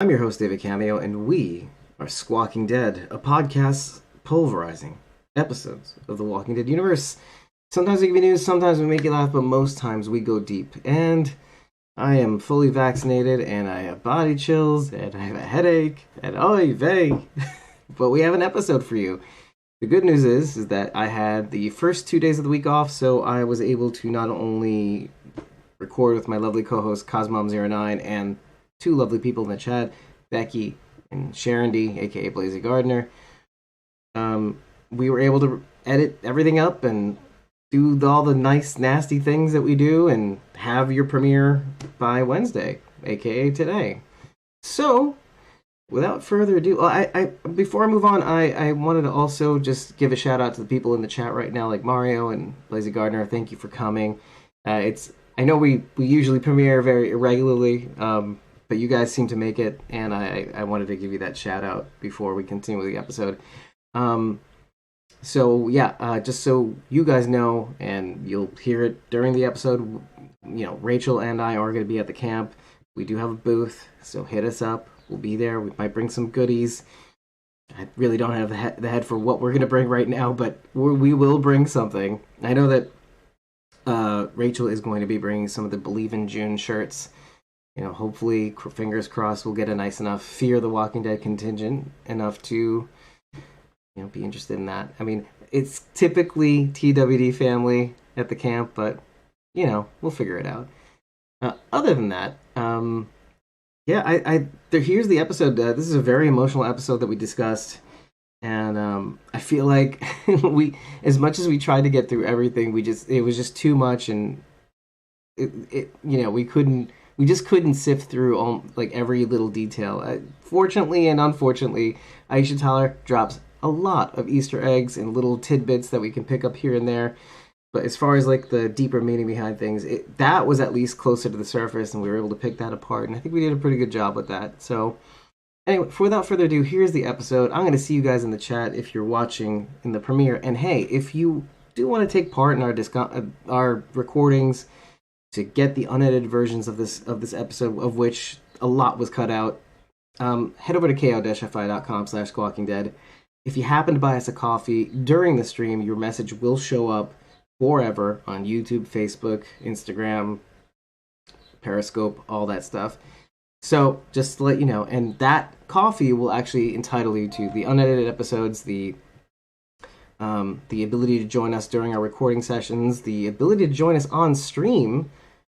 I'm your host, David Cameo, and we are Squawking Dead, a podcast pulverizing episodes of the Walking Dead universe. Sometimes we give you news, sometimes we make you laugh, but most times we go deep. And I am fully vaccinated, and I have body chills, and I have a headache, and oy vey. But we have an episode for you. The good news is that I had the first 2 days of the week off, so I was able to not only record with my lovely co-host Cosmom09 and two lovely people in the chat, Becky and Sharon D, aka Blazy Gardner. We were able to edit everything up and do all the nice, nasty things that we do and have your premiere by Wednesday, aka today. So, without further ado, before I move on, I wanted to also just give a shout out to the people in the chat right now, like Mario and Blazy Gardner. Thank you for coming. I know we usually premiere very irregularly, but you guys seem to make it, and I wanted to give you that shout out before we continue with the episode. Just so you guys know, and you'll hear it during the episode, Rachel and I are going to be at the camp. We do have a booth, so hit us up. We'll be there. We might bring some goodies. I really don't have the head for what we're going to bring right now, but we will bring something. I know that Rachel is going to be bringing some of the Believe in June shirts. Hopefully, fingers crossed, we'll get a nice enough Fear the Walking Dead contingent enough to, be interested in that. I mean, it's typically TWD family at the camp, but, we'll figure it out. Other than that, here's the episode. This is a very emotional episode that we discussed, and I feel like as much as we tried to get through everything, it was just too much, and we just couldn't sift through every little detail. Fortunately and unfortunately, Aisha Tyler drops a lot of Easter eggs and little tidbits that we can pick up here and there. But as far as the deeper meaning behind things, that was at least closer to the surface, and we were able to pick that apart. And I think we did a pretty good job with that. So anyway, without further ado, here's the episode. I'm going to see you guys in the chat if you're watching in the premiere. And hey, if you do want to take part in our recordings, to get the unedited versions of this episode, of which a lot was cut out, head over to ko-fi.com/squawkingdead. If you happen to buy us a coffee during the stream, your message will show up forever on YouTube, Facebook, Instagram, Periscope, all that stuff. So just to let you know, and that coffee will actually entitle you to the unedited episodes, the ability to join us during our recording sessions, the ability to join us on stream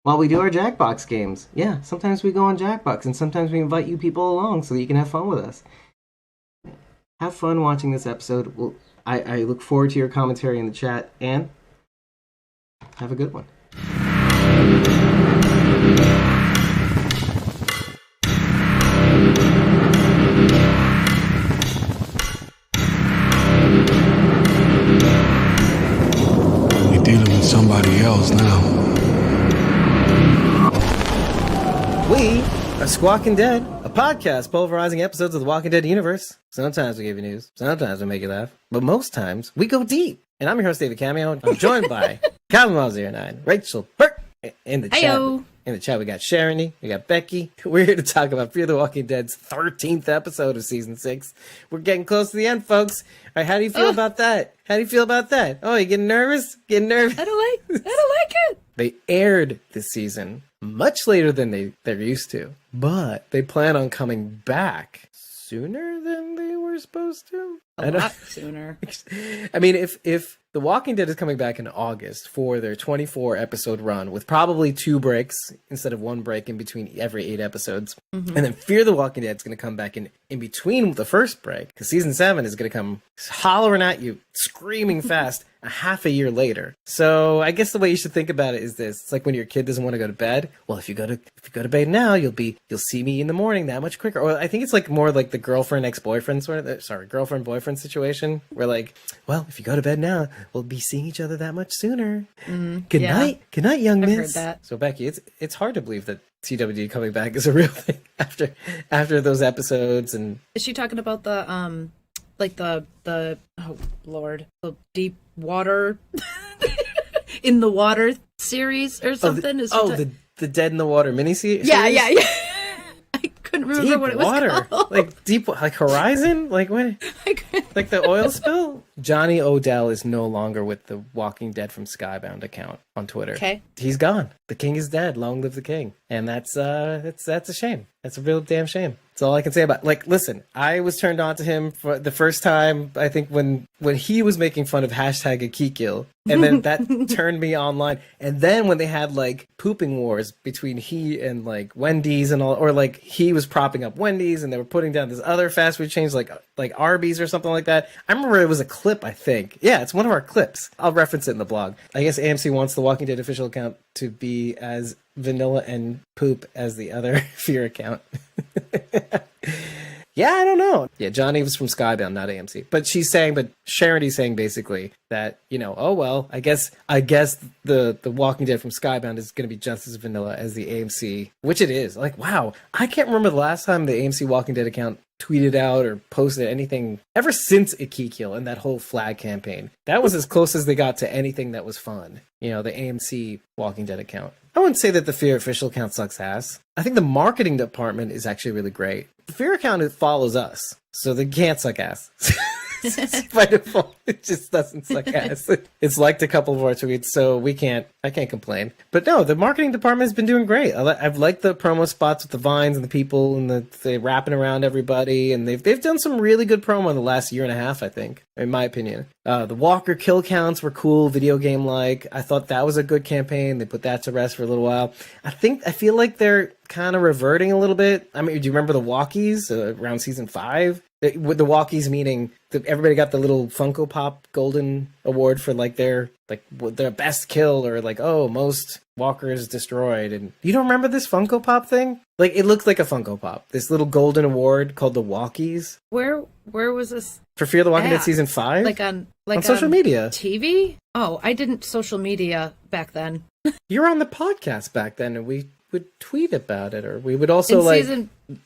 while we do our Jackbox games. Yeah, sometimes we go on Jackbox, and sometimes we invite you people along so that you can have fun with us. Have fun watching this episode. I look forward to your commentary in the chat, and have a good one. We're dealing with somebody else now. We are Squawking Dead, a podcast pulverizing episodes of the Walking Dead universe. Sometimes we give you news, sometimes we make you laugh, but most times we go deep. And I'm your host, David Cameo. I'm joined by Calvin09, Rachel, Burt, in the chat. In the chat, we got Sharon, we got Becky. We're here to talk about Fear the Walking Dead's 13th episode of season 6. We're getting close to the end, folks. All right, how do you feel about that? How do you feel about that? Oh, you getting nervous? Getting nervous? I don't like it. They aired this season much later than they're used to, but they plan on coming back sooner than they were supposed to. A lot sooner. I mean, if The Walking Dead is coming back in August for their 24 episode run with probably 2 breaks instead of 1 break in between every 8 episodes. Mm-hmm. And then Fear the Walking Dead is going to come back in between the first break, because season 7 is going to come hollering at you, screaming fast a half a year later. So I guess the way you should think about it is this: it's like when your kid doesn't want to go to bed. Well, if you go to bed now, you'll see me in the morning that much quicker. Or I think it's more like the girlfriend ex-boyfriend girlfriend boyfriend situation, where well, if you go to bed now, we'll be seeing each other that much sooner. Good night, young miss. I've heard that. So Becky, it's hard to believe that TWD coming back is a real thing after those episodes. And is she talking about the oh Lord, the deep water in the water series or something? The Dead in the Water miniseries? Yeah. couldn't remember Deep what it was water, called. like deep, like Horizon, like what? I couldn't- Like the oil spill? Johnny Odell is no longer with the Walking Dead from Skybound account on Twitter. Okay. He's gone. The king is dead. Long live the king. And that's a shame. That's a real damn shame. That's all I can say about it. Like, listen, I was turned on to him for the first time, I think, when he was making fun of hashtag Akikil. And then that turned me online. And then when they had like pooping wars between he and like Wendy's and all, or like he was propping up Wendy's and they were putting down this other fast food chains like Arby's or something like that. I remember it was a clip, I think. Yeah, it's one of our clips. I'll reference it in the blog. I guess AMC wants the Walking Dead official account to be as vanilla and poop as the other Fear account. Yeah, I don't know. Yeah, Johnny was from Skybound, not AMC. But Charity's saying basically that, oh well, I guess the Walking Dead from Skybound is going to be just as vanilla as the AMC, which it is. Like, wow, I can't remember the last time the AMC Walking Dead account tweeted out or posted anything ever since Akikil and that whole flag campaign. That was as close as they got to anything that was fun. The AMC Walking Dead account. I wouldn't say that the Fear official account sucks ass. I think the marketing department is actually really great. The Fear account, it follows us, so they can't suck ass. By default, it just doesn't suck ass. It's liked a couple of our tweets, so I can't complain. But no, the marketing department has been doing great. I've liked the promo spots with the vines and the people and the wrapping around everybody, and they've done some really good promo in the last year and a half, I think, in my opinion. The Walker kill counts were cool, video game like. I thought that was a good campaign. They put that to rest for a little while. I feel like they're kind of reverting a little bit. I mean, do you remember the Walkies around season 5? With the Walkies meaning everybody got the little Funko Pop Golden Award for like their best kill or like, oh, most walkers destroyed. And you don't remember this Funko Pop thing? Like, it looks like a Funko Pop. This little golden award called the Walkies. Where was this? For Fear the Walking Dead season 5? On social media. TV? Oh, I didn't social media back then. You were on the podcast back then, and we would tweet about it, or we would also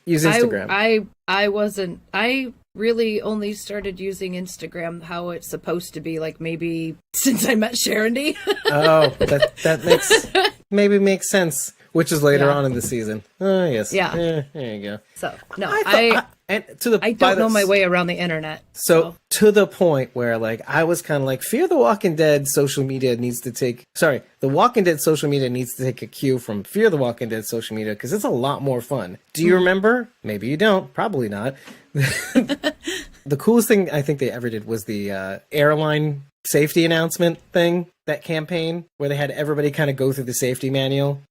use Instagram. I wasn't. I really only started using Instagram how it's supposed to be, like maybe since I met Sharondy. Oh, that makes sense. Which is later on in the season. Oh, yes. Yeah. There you go. So no, I don't know my way around the internet. So to the point where like I was kind of like, Fear the Walking Dead social media needs to take. Sorry, the Walking Dead social media needs to take a cue from Fear the Walking Dead social media because it's a lot more fun. Do you remember? Maybe you don't. Probably not. The coolest thing I think they ever did was the airline safety announcement thing. That campaign where they had everybody kind of go through the safety manual.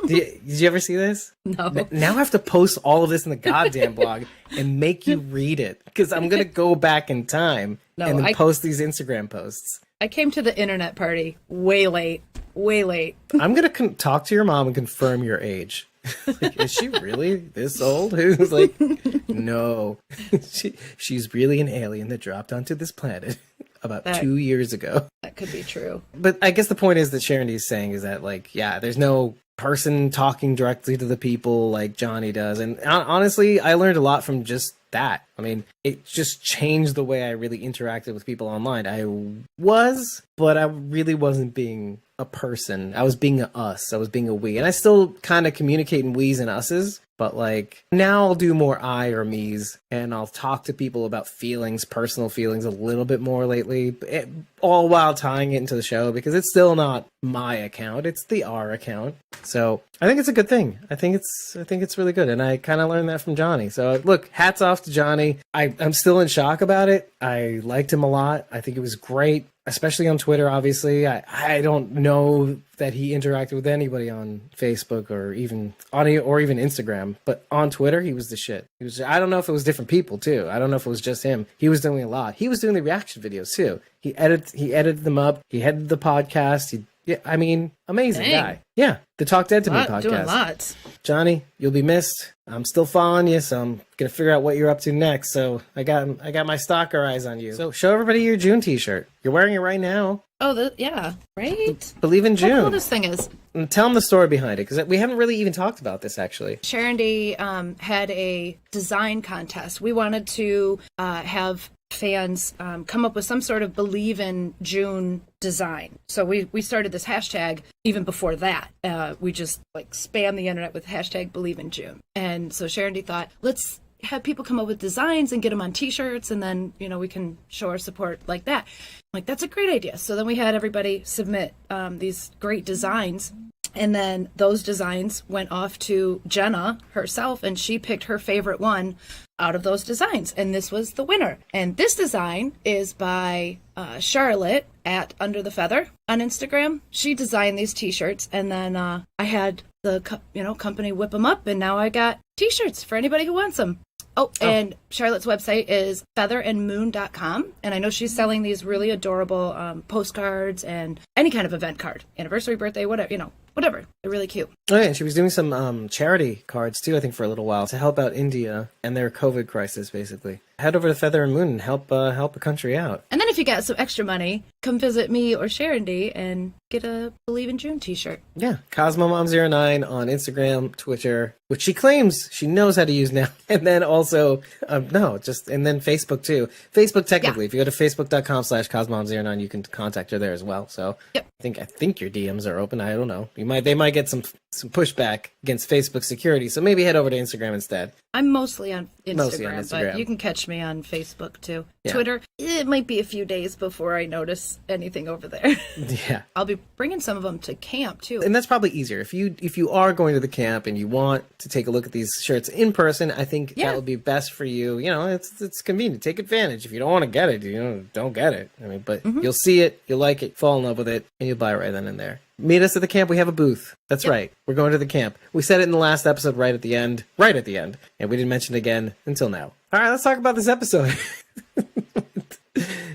Did you ever see this? No. Now I have to post all of this in the goddamn blog and make you read it because I'm going to go back in time and then post these Instagram posts. I came to the internet party way late. I'm going to talk to your mom and confirm your age. Like, is she really this old? Who's like, no, she's really an alien that dropped onto this planet about 2 years ago. That could be true. But I guess the point is that Sharon is saying is that, like, yeah, there's no person talking directly to the people like Johnny does. And honestly, I learned a lot from just that. I mean, it just changed the way I really interacted with people online. But I really wasn't being a person. I was being a us. I was being a we. And I still kind of communicate in we's and us's. But like now I'll do more I or me's and I'll talk to people about feelings, personal feelings a little bit more lately, all while tying it into the show because it's still not my account. It's the R account. So I think it's a good thing. I think it's really good. And I kind of learned that from Johnny. So look, hats off to Johnny. I'm still in shock about it. I liked him a lot. I think it was great. Especially on Twitter, obviously. I don't know that he interacted with anybody on Facebook or even Instagram, but on Twitter, he was the shit. I don't know if it was different people too. I don't know if it was just him. He was doing a lot. He was doing the reaction videos too. He edited them up. He headed the podcast. Amazing guy. Yeah, the Talk Dead to Me podcast. Doing lots. Johnny, you'll be missed. I'm still following you, so I'm gonna figure out what you're up to next. So I got my stalker eyes on you. So show everybody your June T-shirt. You're wearing it right now. Oh, yeah, right. Believe in June. How cool this thing is. And tell them the story behind it because we haven't really even talked about this actually. Sharondy had a design contest. We wanted to have fans come up with some sort of believe in June design. So we started this hashtag even before that. We just like spam the internet with hashtag believe in June. And so Sharon D thought, let's have people come up with designs and get them on t-shirts, and then, you know, we can show our support like that. Like, that's a great idea. So then we had everybody submit these great designs. And then those designs went off to Jenna herself, and she picked her favorite one out of those designs. And this was the winner. And this design is by Charlotte at Under the Feather on Instagram. She designed these t-shirts, and then I had the company whip them up, and now I got t-shirts for anybody who wants them. And Charlotte's website is featherandmoon.com. And I know she's selling these really adorable postcards and any kind of event card, anniversary, birthday, whatever, whatever. They're really cute. Oh, yeah, and she was doing some charity cards, too, I think, for a little while to help out India and their COVID crisis, basically. Head over to Feather and Moon and help a country out. And then if you got some extra money, come visit me or Sharon D and get a Believe in June t-shirt. Yeah, CosmoMom09 on Instagram, Twitter, which she claims she knows how to use now. And then also, and then Facebook, too. Facebook, technically, if you go to facebook.com/CosmoMom09, you can contact her there as well. So yep. I think your DMs are open. I don't know. They might get some pushback against Facebook security, so maybe head over to Instagram instead. I'm mostly on Instagram, but you can catch me on Facebook too. Yeah. Twitter, it might be a few days before I notice anything over there. Yeah. I'll be bringing some of them to camp too. And that's probably easier. If you are going to the camp and you want to take a look at these shirts in person, I think that would be best for you. You know, it's convenient. Take advantage. If you don't want to get it, don't get it. I mean, but you'll see it, you'll like it, fall in love with it, and you'll buy it right then and there. Meet us at the camp. We have a booth. That's right. We're going to the camp. We said it in the last episode right at the end, and we didn't mention it again until now. All right, let's talk about this episode.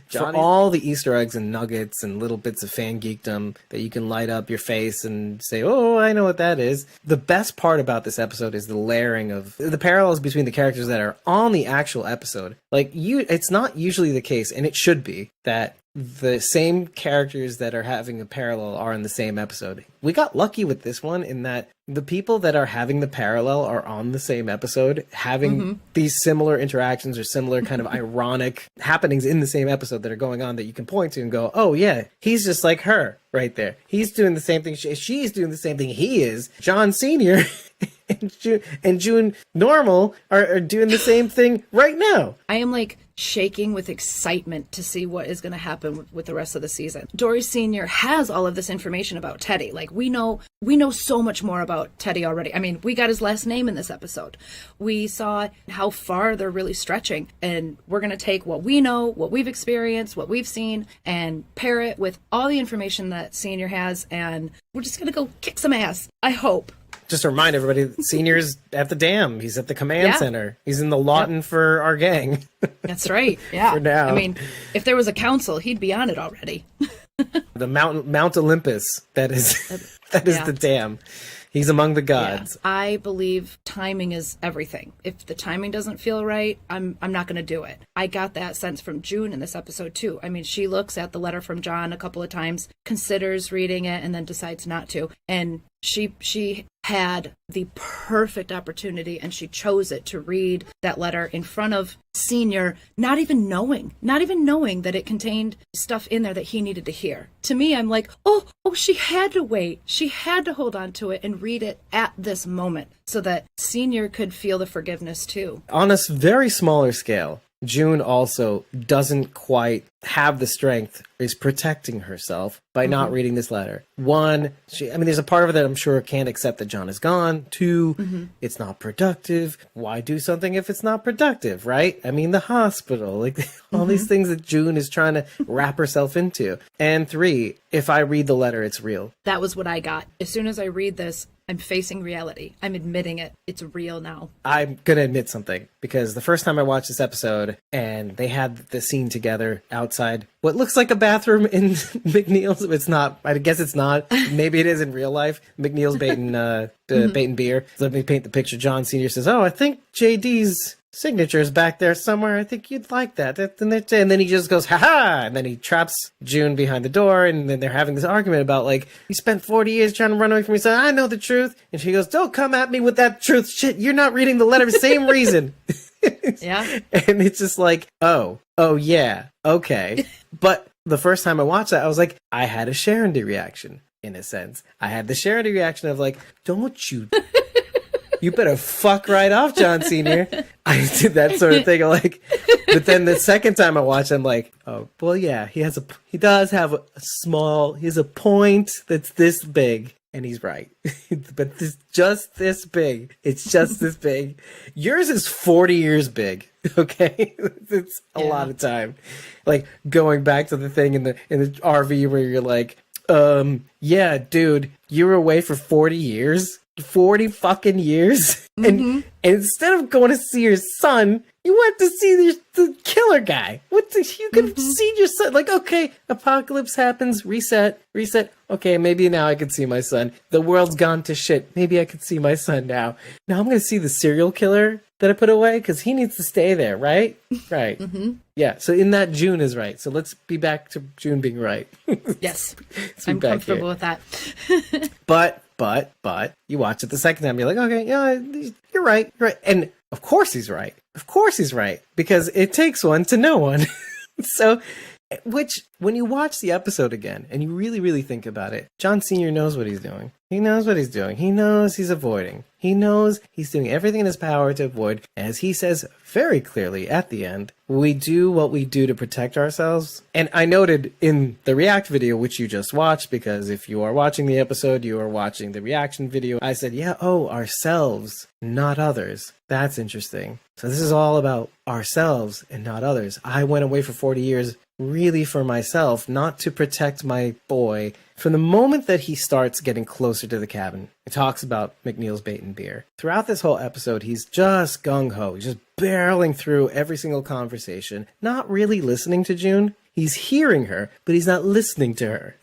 For all the Easter eggs and nuggets and little bits of fan geekdom that you can light up your face and say, oh, I know what that is. The best part about this episode is the layering of the parallels between the characters that are on the actual episode. Like, it's not usually the case, and it should be, that the same characters that are having a parallel are in the same episode. We got lucky with this one in that the people that are having the parallel are on the same episode, having these similar interactions or similar kind of ironic happenings in the same episode that are going on that you can point to and go, oh yeah, he's just like her right there. He's doing the same thing. She's doing the same thing he is. John Sr. and June Normal are doing the same thing right now. I am like shaking with excitement to see what is going to happen with the rest of the season. Dorie Sr. has all of this information about Teddy. Like, we know so much more about Teddy already. I mean, we got his last name in this episode. We saw how far they're really stretching, and we're going to take what we know, what we've experienced, what we've seen, and pair it with all the information that Senior has, and we're just going to go kick some ass. I hope. Just to remind everybody, Senior's at the dam. He's at the command center. He's in the Lawton for our gang. That's right. Yeah. For now. I mean, if there was a council, he'd be on it already. The Mount Olympus. That is the dam. He's among the gods. Yeah. I believe timing is everything. If the timing doesn't feel right, I'm not going to do it. I got that sense from June in this episode too. I mean, she looks at the letter from John a couple of times, considers reading it, and then decides not to. And she had the perfect opportunity, and she chose it to read that letter in front of Senior, not even knowing that it contained stuff in there that he needed to hear. To me, I'm like, oh, she had to wait. She had to hold on to it and read it at this moment so that Senior could feel the forgiveness too. On a very smaller scale, June also doesn't quite have the strength, is protecting herself by not reading this letter. One, there's a part of it that I'm sure can't accept that John is gone. Two, it's not productive. Why do something if it's not productive, right? I mean, the hospital, like all these things that June is trying to wrap herself into. And three, if I read the letter, it's real. That was what I got. As soon as I read this, I'm facing reality. I'm admitting it. It's real now. I'm going to admit something, because the first time I watched this episode and they had the scene together outside what looks like a bathroom in McNeil's. It's not. I guess it's not. Maybe it is in real life. McNeil's baiting beer. Let me paint the picture. John Sr. says, oh, I think JD's signature is back there somewhere. I think you'd like that. And then he just goes, ha-ha! And then he traps June behind the door, and then they're having this argument about, like, you spent 40 years trying to run away from me, so I know the truth. And she goes, don't come at me with that truth. Shit, you're not reading the letter. Same reason. Yeah. And it's just like, oh yeah, okay. But the first time I watched that, I was like, I had a Sharon D reaction, in a sense. I had the Sharon D reaction of like, don't you you better fuck right off, John Sr. I did that sort of thing. Like, but then the second time I watched, I'm like, oh, well, yeah, he does have a he has a point that's this big, and he's right. But just this big. It's just this big. Yours is 40 years big. Okay, it's a lot of time. Like going back to the thing in the RV where you're like, yeah, dude, you were away for 40 years. 40 fucking years, and instead of going to see your son, you went to see the killer guy. You could have seen your son. Like, okay, apocalypse happens, reset. Okay, maybe now I can see my son. The world's gone to shit. Maybe I could see my son now. Now I'm gonna see the serial killer that I put away because he needs to stay there, right? Right. Yeah. So in that, June is right. So let's be back to June being right. Yes, I'm comfortable with that. But you watch it the second time, you're like, okay, yeah, you're right. And of course he's right. Because it takes one to know one. So, which, when you watch the episode again and you really, really think about it, John Sr. knows what he's doing. He knows what he's doing. He knows he's avoiding. He knows he's doing everything in his power to avoid. As he says very clearly at the end, we do what we do to protect ourselves. And I noted in the React video, which you just watched, because if you are watching the episode, you are watching the reaction video. I said, yeah, ourselves, not others. That's interesting. So this is all about ourselves and not others. I went away for 40 years really for myself, not to protect my boy. From the moment that he starts getting closer to the cabin, it talks about McNeil's bait and beer. Throughout this whole episode, he's just gung-ho. He's just barreling through every single conversation, not really listening to June. He's hearing her, but he's not listening to her,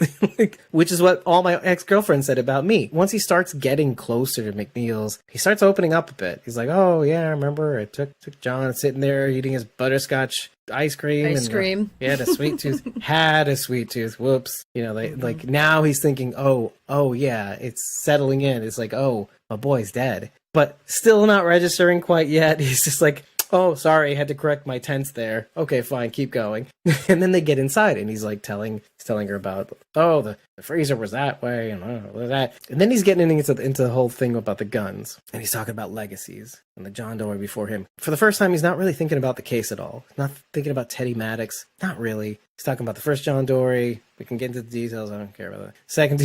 which is what all my ex-girlfriends said about me. Once he starts getting closer to McNeil's, he starts opening up a bit. He's like, oh, yeah, I remember I took John sitting there eating his butterscotch ice cream. He had a sweet tooth. Had a sweet tooth. Whoops. You know, like now he's thinking, oh, yeah, it's settling in. It's like, oh, my boy's dead. But still not registering quite yet. He's just like, oh, sorry, had to correct my tense there. Okay, fine, keep going. And then they get inside, and he's like telling her about, oh, the freezer was that way, and that. And then he's getting into the whole thing about the guns, and he's talking about legacies and the John Dorie before him. For the first time, he's not really thinking about the case at all. He's not thinking about Teddy Maddox. Not really. He's talking about the first John Dorie. We can get into the details. I don't care about that. Second,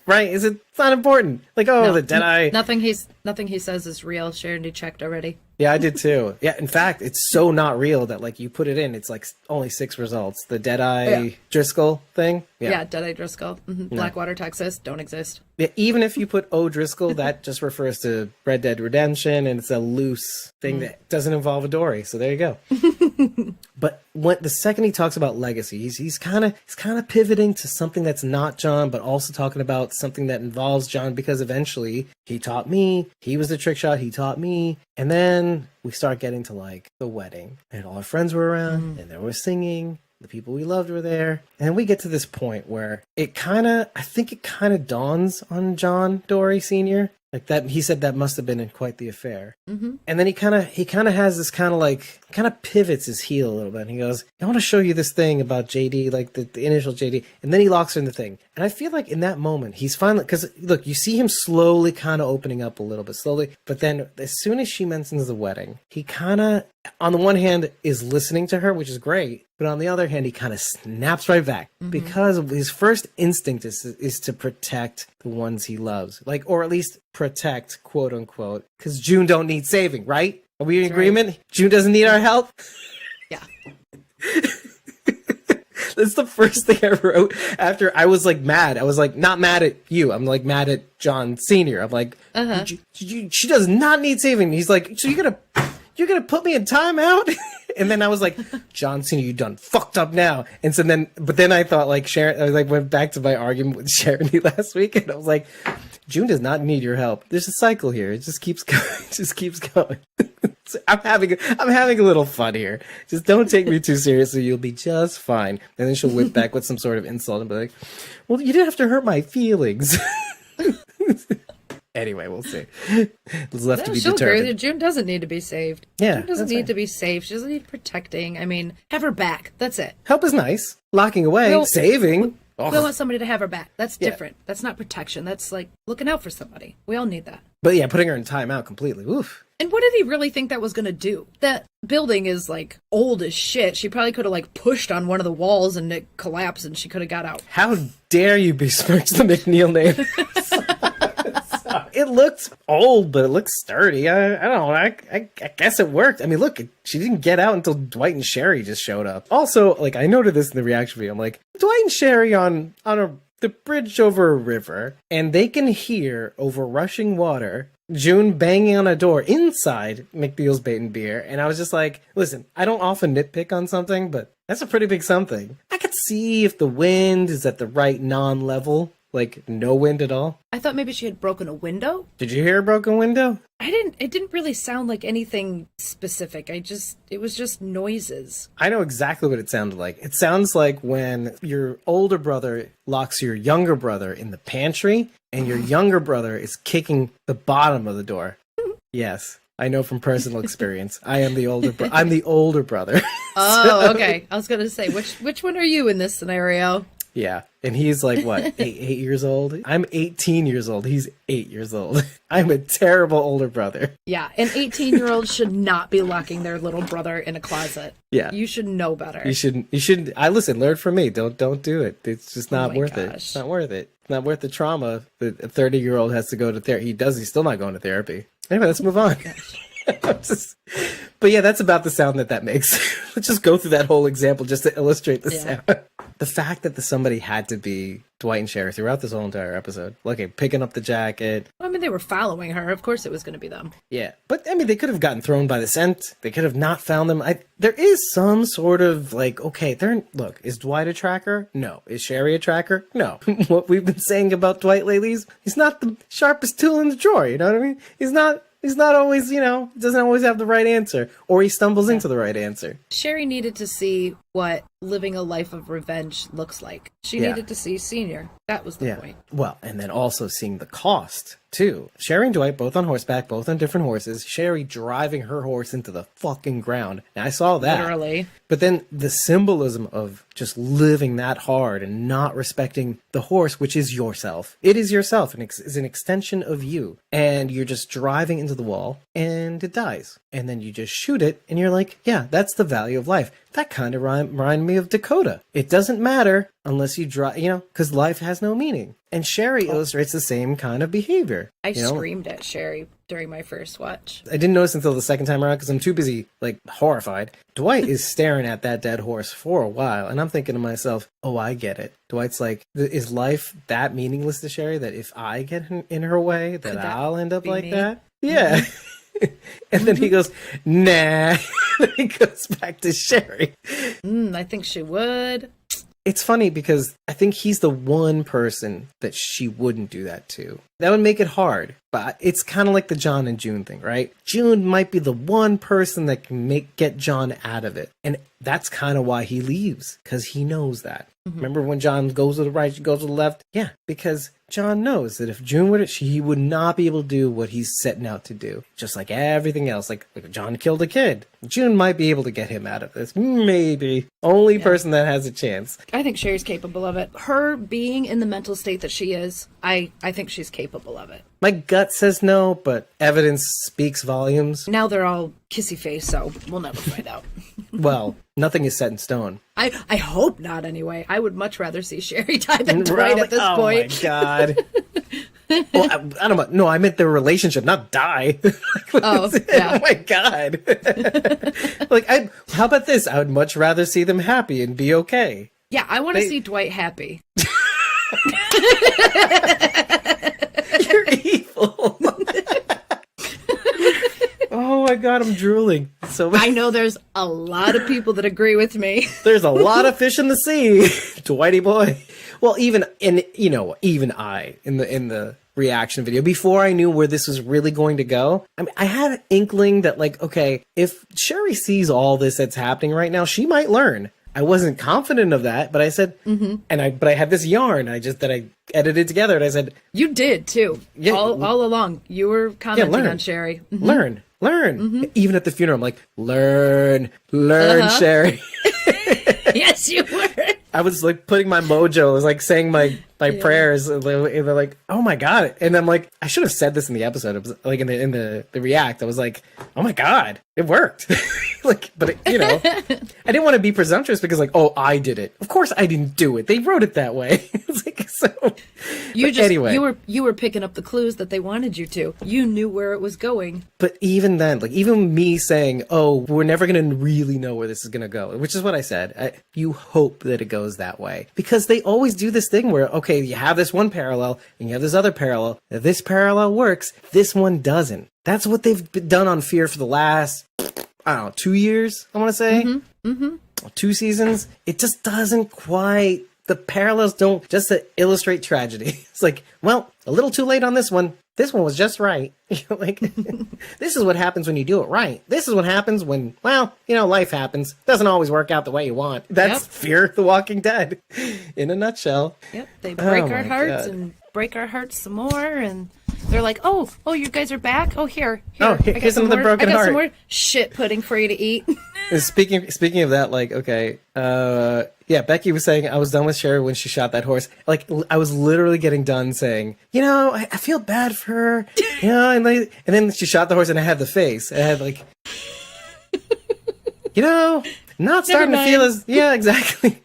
right? It's not important. Like, oh, no, the Deadeye. Nothing he says is real. Sharon D checked already. Yeah, I did too. Yeah, in fact, it's so not real that like you put it in, it's like only 6 results. The Deadeye Driscoll thing. Yeah, Deadeye Driscoll. Blackwater, Texas, don't exist. Yeah, even if you put O'Driscoll, that just refers to Red Dead Redemption, and it's a loose thing that doesn't involve a Dorie. So there you go. But the second he talks about legacy, he's kind of pivoting to something that's not John, but also talking about something that involves John, because eventually he taught me. He was the trick shot. He taught me, and then we start getting to like the wedding, and all our friends were around, and they were singing. The people we loved were there. And we get to this point where I think it kind of dawns on John Dorie Sr. Like that, he said that must have been quite the affair. And then he kind of has this kind of pivots his heel a little bit. And he goes, I want to show you this thing about JD, like the initial JD. And then he locks her in the thing. And I feel like in that moment, he's finally, because look, you see him slowly kind of opening up a little bit slowly. But then as soon as she mentions the wedding, he kind of, on the one hand, is listening to her, which is great. But on the other hand, he kind of snaps right back because his first instinct is to protect the ones he loves, like, or at least protect, quote unquote, because June don't need saving, right? Are we in agreement? Right. June doesn't need our help. Yeah. That's the first thing I wrote after I was like mad. I was like, not mad at you. I'm like mad at John Sr. I'm like, she does not need saving. He's like, so you're gonna put me in timeout? And then I was like, John Cena, you done fucked up now. And so but then I thought like Sharon, I like went back to my argument with Sharon last week, and I was like, June does not need your help. There's a cycle here. It just keeps going. It just keeps going. So I'm having a little fun here. Just don't take me too seriously. You'll be just fine. And then she'll whip back with some sort of insult and be like, well, you didn't have to hurt my feelings. Anyway, we'll see. It's left to be she'll agree with you. determined. June doesn't need to be saved. Yeah, June doesn't that's need right. to be saved. She doesn't need protecting. I mean, have her back. That's it. Help is nice. Locking away, Well, saving. We want somebody to have her back. That's Yeah. different. That's not protection. That's like looking out for somebody. We all need that. But yeah, putting her in timeout completely. Oof. And what did he really think that was going to do? That building is like old as shit. She probably could have like pushed on one of the walls and it collapsed and she could have got out. How dare you besmirch the McNeil name? It looks old, but it looks sturdy. I don't know. I guess it worked. I mean, look, she didn't get out until Dwight and Sherry just showed up. Also, like, I noted this in the reaction video. I'm like, Dwight and Sherry on the bridge over a river, and they can hear over rushing water June banging on a door inside McNeil's Bait and Beer. And I was just like, listen, I don't often nitpick on something, but that's a pretty big something. I could see if the wind is at the right non-level. Like, no wind at all? I thought maybe she had broken a window. Did you hear a broken window? It didn't really sound like anything specific. It was just noises. I know exactly what it sounded like. It sounds like when your older brother locks your younger brother in the pantry and your younger brother is kicking the bottom of the door. Yes, I know from personal experience. I am the older I'm the older brother. Oh, okay. I was going to say, which one are you in this scenario? Yeah. And he's like, what, eight years old? I'm 18 years old. He's 8 years old. I'm a terrible older brother. Yeah, an 18-year-old should not be locking their little brother in a closet. Yeah. You should know better. You shouldn't. I listen, learn from me. Don't do it. It's just not my worth it. gosh. It's not worth it. It's not worth the trauma that a 30-year-old has to go to therapy. He's still not going to therapy. Anyway, let's move on. But yeah, that's about the sound that makes. Let's just go through that whole example just to illustrate the sound. The fact that somebody had to be Dwight and Sherry throughout this whole entire episode. Okay, picking up the jacket. I mean, they were following her. Of course it was going to be them. Yeah, but I mean, they could have gotten thrown by the scent. They could have not found them. There is some sort of like, okay, look, is Dwight a tracker? No. Is Sherry a tracker? No. What we've been saying about Dwight lately is he's not the sharpest tool in the drawer. You know what I mean? He's not always, doesn't always have the right answer, or he stumbles into the right answer. Sherry needed to see what living a life of revenge looks like. She needed to see Senior. That was the point. Well, and then also seeing the cost, too. Sherry and Dwight, both on horseback, both on different horses. Sherry driving her horse into the fucking ground. And I saw that. Literally. But then the symbolism of just living that hard and not respecting the horse, which is yourself. It is yourself and is an extension of you. And you're just driving into the wall and it dies. And then you just shoot it and you're like, yeah, that's the value of life. That kind of remind me of Dakota. It doesn't matter unless you drive, because life has no meaning. And Sherry illustrates the same kind of behavior. I screamed at Sherry during my first watch. I didn't notice until the second time around because I'm too busy, horrified. Dwight is staring at that dead horse for a while, and I'm thinking to myself, oh, I get it. Dwight's like, is life that meaningless to Sherry that if I get in her way, that I'll end up like that? Yeah. And then he goes, nah. Then he goes back to Sherry. I think she would. It's funny because I think he's the one person that she wouldn't do that to. That would make it hard, but it's kind of like the John and June thing, right? June might be the one person that can get John out of it. And that's kind of why he leaves, because he knows that. Mm-hmm. Remember when John goes to the right, she goes to the left? Yeah, because John knows that if June he would not be able to do what he's setting out to do. Just like everything else. Like John killed a kid. June might be able to get him out of this. Maybe. Only person that has a chance. I think Sherry's capable of it. Her being in the mental state that she is, I think she's capable of it. My gut says no, but evidence speaks volumes. Now they're all kissy face, so we'll never find out. Well, nothing is set in stone. I hope not, anyway. I would much rather see Sherry die than Dwight at this point. Oh, my God. Well, I don't know. No, I meant their relationship, not die. Oh, yeah. Oh, my God. How about this? I would much rather see them happy and be okay. Yeah, I want to see Dwight happy. You're evil. Oh my God, I'm drooling. I know there's a lot of people that agree with me. There's a lot of fish in the sea, Dwighty boy. Well, even I in the reaction video, before I knew where this was really going to go, I had an inkling that okay, if Sherry sees all this that's happening right now, she might learn. I wasn't confident of that, but I said, but I had this yarn that I edited together, and I said, You did too. Yeah. All along. You were commenting learn. on Sherry. learn. Even at the funeral, I'm like, learn, Sherry. Yes, you were. I was like putting my mojo. I was like saying my prayers. And they're like, "Oh my god!" And I'm like, I should have said this in the episode. It was like in the react. I was like, "Oh my god, it worked!" But I didn't want to be presumptuous because I did it. Of course, I didn't do it. They wrote it that way. It's like so. Anyway, you were picking up the clues that they wanted you to. You knew where it was going. But even then, even me saying, "Oh, we're never going to really know where this is going to go," which is what I said. You hope that it goes that way because they always do this thing where, okay, you have this one parallel and you have this other parallel. Now, this parallel works. This one doesn't. That's what they've done on Fear for the last, 2 years, I want to say. 2 seasons. It just doesn't quite, the parallels don't, just to illustrate tragedy. It's like, well, a little too late on this one. This one was just right. This is what happens when you do it right. This is what happens when, life happens. Doesn't always work out the way you want. That's Fear the Walking Dead in a nutshell. Yep. They break our hearts and break our hearts some more. And they're like, oh, you guys are back? Oh, here. Here's another broken heart. I got some more shit pudding for you to eat. Speaking of that, Becky was saying I was done with Sherry when she shot that horse. I was literally getting done saying, I feel bad for her, and then she shot the horse and I had the face. I had not starting to feel as, exactly.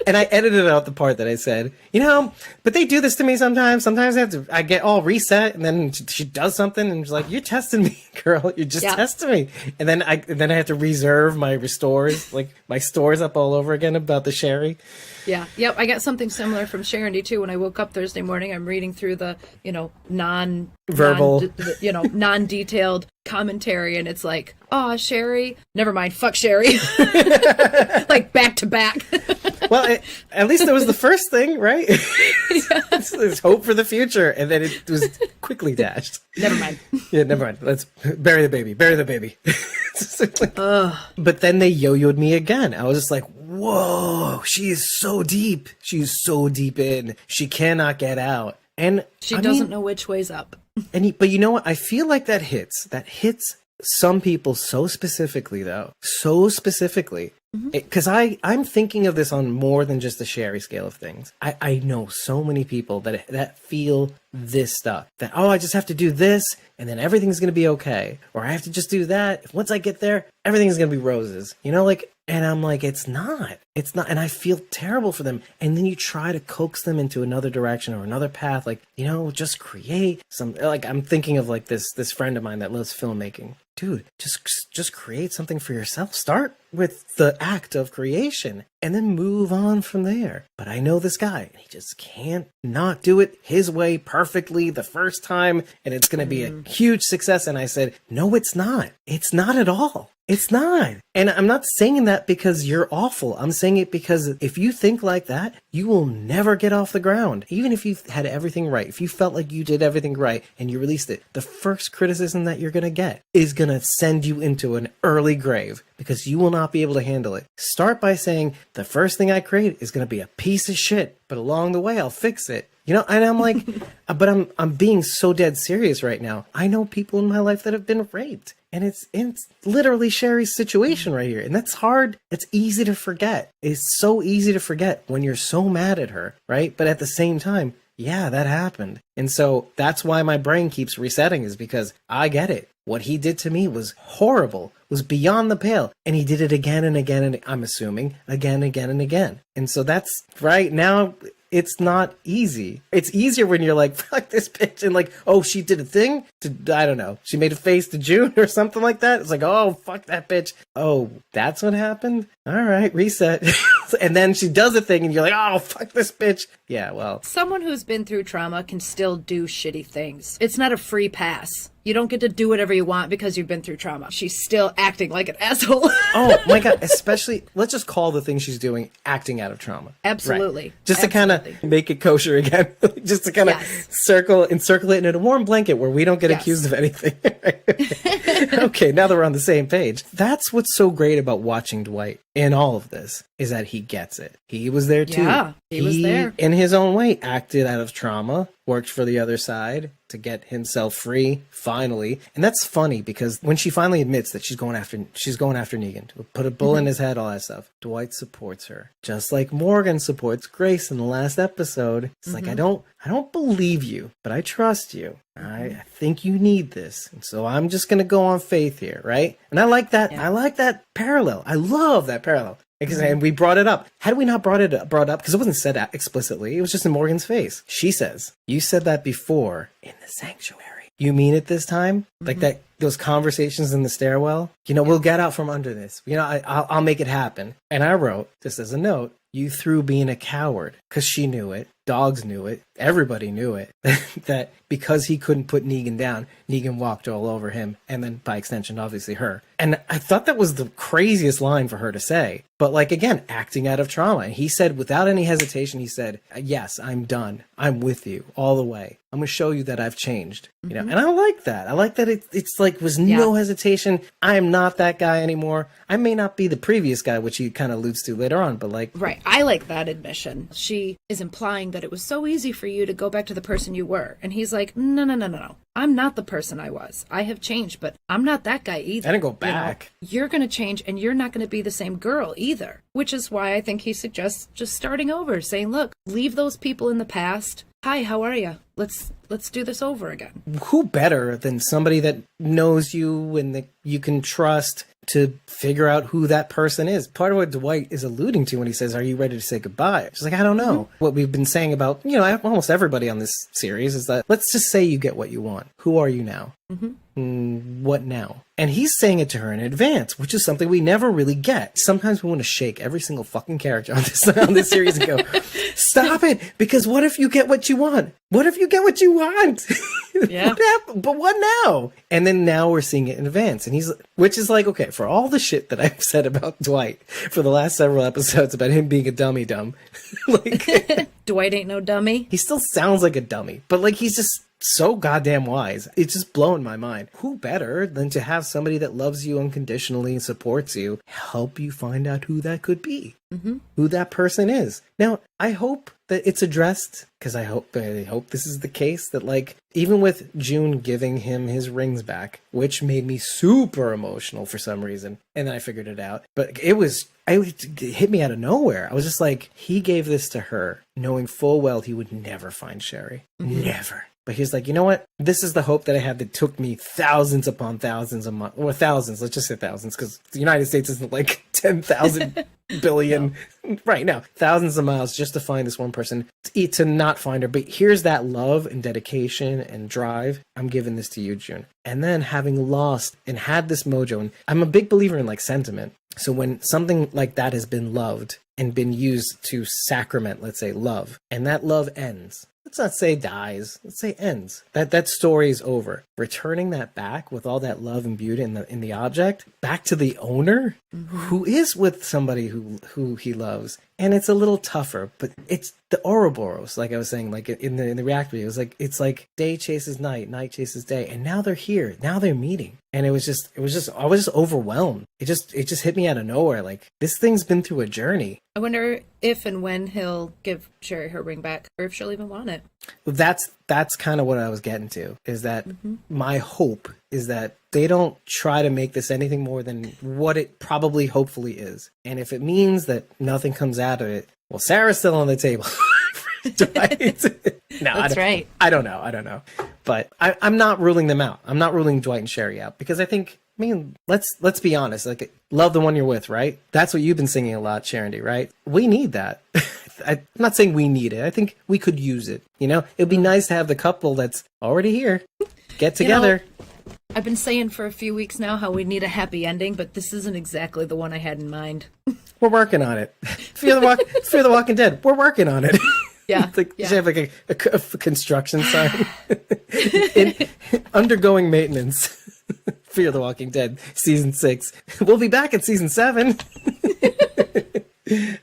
And I edited out the part that I said, but they do this to me sometimes. Sometimes I get all reset, and then she does something, and she's like, "You're testing me, girl. You're just testing me." And then I have to reserve my restores, my stores up all over again about the Sherry. Yeah. Yep. I got something similar from Sharon too. When I woke up Thursday morning, I'm reading through the, verbal, non-detailed commentary, and it's like, oh, Sherry, never mind, fuck Sherry, back to back. Well, at least it was the first thing, right? There's hope for the future, and then it was quickly dashed. Never mind. Yeah, never mind. Let's bury the baby. But then they yo-yoed me again. I was just like, whoa, she is so deep. She's so deep in. She cannot get out. And she doesn't know which way's up. But you know what? I feel like that hits some people so specifically, though. So specifically. Because I'm thinking of this on more than just the Sherry scale of things. I know so many people that feel this stuff. That, I just have to do this, and then everything's going to be okay. Or I have to just do that. Once I get there, everything's going to be roses. And I'm like, it's not. And I feel terrible for them. And then you try to coax them into another direction or another path. Just create some, I'm thinking of this friend of mine that loves filmmaking. Dude, just create something for yourself. Start with the act of creation and then move on from there. But I know this guy, and he just can't not do it his way perfectly the first time, and it's going to be a huge success. And I said, no, it's not. It's not at all. It's not. And I'm not saying that because you're awful. I'm saying it because if you think like that, you will never get off the ground. Even if you had everything right, if you felt like you did everything right and you released it, the first criticism that you're going to get is going to send you into an early grave because you will not be able to handle it. Start by saying, the first thing I create is going to be a piece of shit, but along the way, I'll fix it. And I'm like, but I'm being so dead serious right now. I know people in my life that have been raped. And it's literally Sherry's situation right here. And that's hard. It's easy to forget. It's so easy to forget when you're so mad at her, right? But at the same time, yeah, that happened. And so that's why my brain keeps resetting, is because I get it. What he did to me was horrible, was beyond the pale. And he did it again and again, and I'm assuming again and again. And so that's right now. It's not easy. It's easier when you're like, fuck this bitch. And she did a thing to, I don't know, she made a face to June or something like that. It's like, oh, fuck that bitch. Oh, that's what happened? All right, reset. And then she does a thing and you're like, oh, fuck this bitch. Yeah, well, Someone who's been through trauma can still do shitty things. It's not a free pass. You don't get to do whatever you want because you've been through trauma. She's still acting like an asshole. oh my God, especially, let's just call the thing she's doing acting out of trauma. Absolutely. Right. Just to kind of make it kosher again. Just to kind of encircle it in a warm blanket where we don't get accused of anything. Okay, now that we're on the same page. That's what's so great about watching Dwight in all of this, is that he gets it. He was there too. Yeah, he was there. In his own way, acted out of trauma, worked for the other side to get himself free, finally. And that's funny because when she finally admits that she's going after Negan, to put a bullet in his head, all that stuff, Dwight supports her. Just like Morgan supports Grace in the last episode. It's like, I don't believe you, but I trust you. I think you need this. And so I'm just going to go on faith here, right? And I like that. Yeah. I like that parallel. I love that parallel. And we brought it up. Had we not brought it up, because it wasn't said explicitly, it was just in Morgan's face. She says, "You said that before in the sanctuary. You mean it this time?" Like that, those conversations in the stairwell. We'll get out from under this. I'll make it happen. And I wrote, just as a note, "You threw being a coward," because she knew it. Dogs knew it. Everybody knew it. That because he couldn't put Negan down, Negan walked all over him. And then by extension, obviously her. And I thought that was the craziest line for her to say. But like, again, acting out of trauma. And he said, without any hesitation, he said, "Yes, I'm done. I'm with you all the way. I'm going to show you that I've changed." And I like that. I like that it's like, was no hesitation. I am not that guy anymore. I may not be the previous guy, which he kind of alludes to later on, but like. Right. I like that admission. She is implying that it was so easy for you to go back to the person you were. And he's like, no. I'm not the person I was. I have changed, but I'm not that guy either. I didn't go back. You're going to change, and you're not going to be the same girl either. Which is why I think he suggests just starting over, saying, look, leave those people in the past. Hi, how are you? Let's do this over again. Who better than somebody that knows you and that you can trust to figure out who that person is? Part of what Dwight is alluding to when he says, "Are you ready to say goodbye?" She's like, "I don't know." What we've been saying about, almost everybody on this series is that, let's just say you get what you want. Who are you now? What now? And he's saying it to her in advance, which is something we never really get. Sometimes we want to shake every single fucking character on this series and go, stop it, because what if you get what you want? What if you get what you want? Yeah. But what now? And then now we're seeing it in advance. And which is like, okay, for all the shit that I've said about Dwight for the last several episodes about him being a dummy dumb, like Dwight ain't no dummy. He still sounds like a dummy, but like he's just so goddamn wise. It's just blowing my mind. Who better than to have somebody that loves you unconditionally and supports you help you find out who that could be, who that person is. Now, I hope that it's addressed, because I hope this is the case, that like, even with June giving him his rings back, which made me super emotional for some reason, and then I figured it out, but it hit me out of nowhere. I was just like, he gave this to her knowing full well he would never find Sherry. Never. But he's like, you know what? This is the hope that I had that took me thousands upon thousands of months, or thousands, let's just say thousands, because the United States isn't like 10,000 billion right now. Thousands of miles just to find this one person, to not find her. But here's that love and dedication and drive. I'm giving this to you, June. And then having lost and had this mojo, and I'm a big believer in like sentiment. So when something like that has been loved and been used to sacrament, let's say, love, and that love ends, let's not say dies, let's say ends, that story is over. Returning that back with all that love and beauty in the object back to the owner, who is with somebody who he loves. And it's a little tougher, but it's the Ouroboros, like I was saying, like in the reactor, it's like day chases night, night chases day, and now they're here, now they're meeting. And I was just overwhelmed. It just hit me out of nowhere. Like, this thing's been through a journey. I wonder if and when he'll give Sherry her ring back, or if she'll even want it. That's kind of what I was getting to, is that my hope is that they don't try to make this anything more than what it probably hopefully is. And if it means that nothing comes out of it, well, Sarah's still on the table. No, that's right. I don't know. But I'm not ruling them out. I'm not ruling Dwight and Sherry out, because I mean, let's be honest. Like, love the one you're with, right? That's what you've been singing a lot, Sharon D, right? We need that. I'm not saying we need it. I think we could use it. It'd be nice to have the couple that's already here get together. I've been saying for a few weeks now how we need a happy ending, but this isn't exactly the one I had in mind. We're working on it. Fear the Walking Dead. We're working on it. Yeah. Like, you should have like a construction sign. Undergoing maintenance. Fear the Walking Dead, season 6. We'll be back at season 7.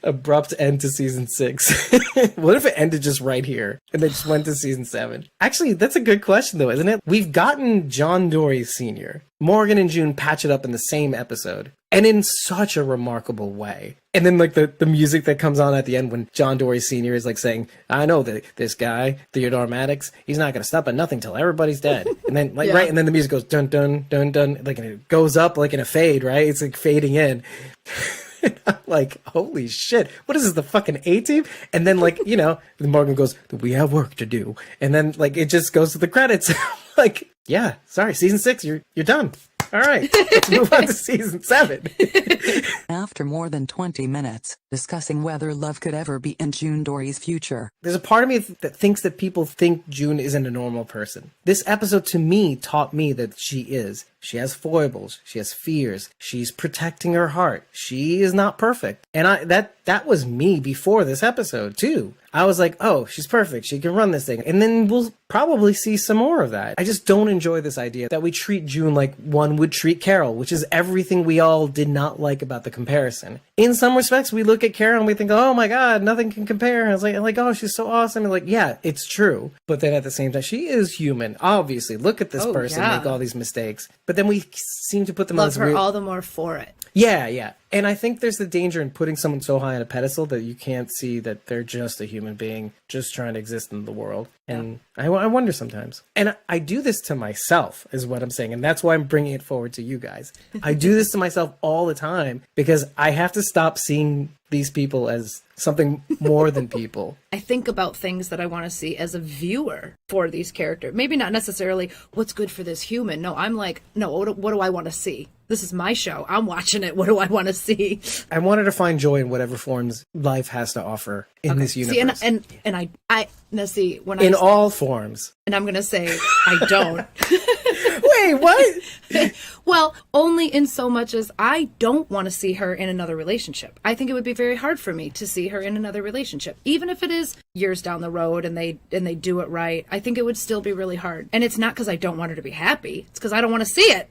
Abrupt end to season 6. What if it ended just right here and then just went to season 7? Actually, that's a good question though, isn't it? We've gotten John Dorie Sr. Morgan and June patch it up in the same episode, and in such a remarkable way. And then like the music that comes on at the end when John Dorie Sr. is like saying, I know that this guy, Theodore Maddox, he's not going to stop at nothing till everybody's dead. And then like, right. And then the music goes dun, dun, dun, dun, like, and it goes up like in a fade, right? It's like fading in. I'm like, holy shit, what is this, the fucking A-Team? And then like, you know, Morgan goes, we have work to do. And then like, it just goes to the credits. Like, yeah, sorry, season 6, you're done. All right, let's move on to season 7. After more than 20 minutes, discussing whether love could ever be in June Dorie's future. There's a part of me that thinks that people think June isn't a normal person. This episode to me taught me that she is. She has foibles. She has fears. She's protecting her heart. She is not perfect. And that was me before this episode too. I was like, oh, she's perfect. She can run this thing. And then we'll probably see some more of that. I just don't enjoy this idea that we treat June like one would treat Carol, which is everything we all did not like about the comparison. In some respects, we look at Carol and we think, oh my God, nothing can compare. And I was like, oh, she's so awesome. And like, yeah, it's true. But then at the same time, she is human. Obviously, look at this person make all these mistakes. But then we seem to put them on love her all the more for it. Yeah. And I think there's the danger in putting someone so high on a pedestal that you can't see that they're just a human being just trying to exist in the world. And I wonder sometimes. And I do this to myself is what I'm saying. And that's why I'm bringing it forward to you guys. I do this to myself all the time because I have to stop seeing these people as something more than people. I think about things that I want to see as a viewer for these characters. Maybe not necessarily what's good for this human. No, I'm like, no, what do I want to see? This is my show. I'm watching it. What do I want to see? I wanted to find joy in whatever forms life has to offer in this universe. See, and I now see when in all forms. And I'm gonna say I don't. Wait, what? Well, only in so much as I don't want to see her in another relationship. I think it would be very hard for me to see her in another relationship, even if it is years down the road and they do it right. I think it would still be really hard. And it's not because I don't want her to be happy. It's because I don't want to see it.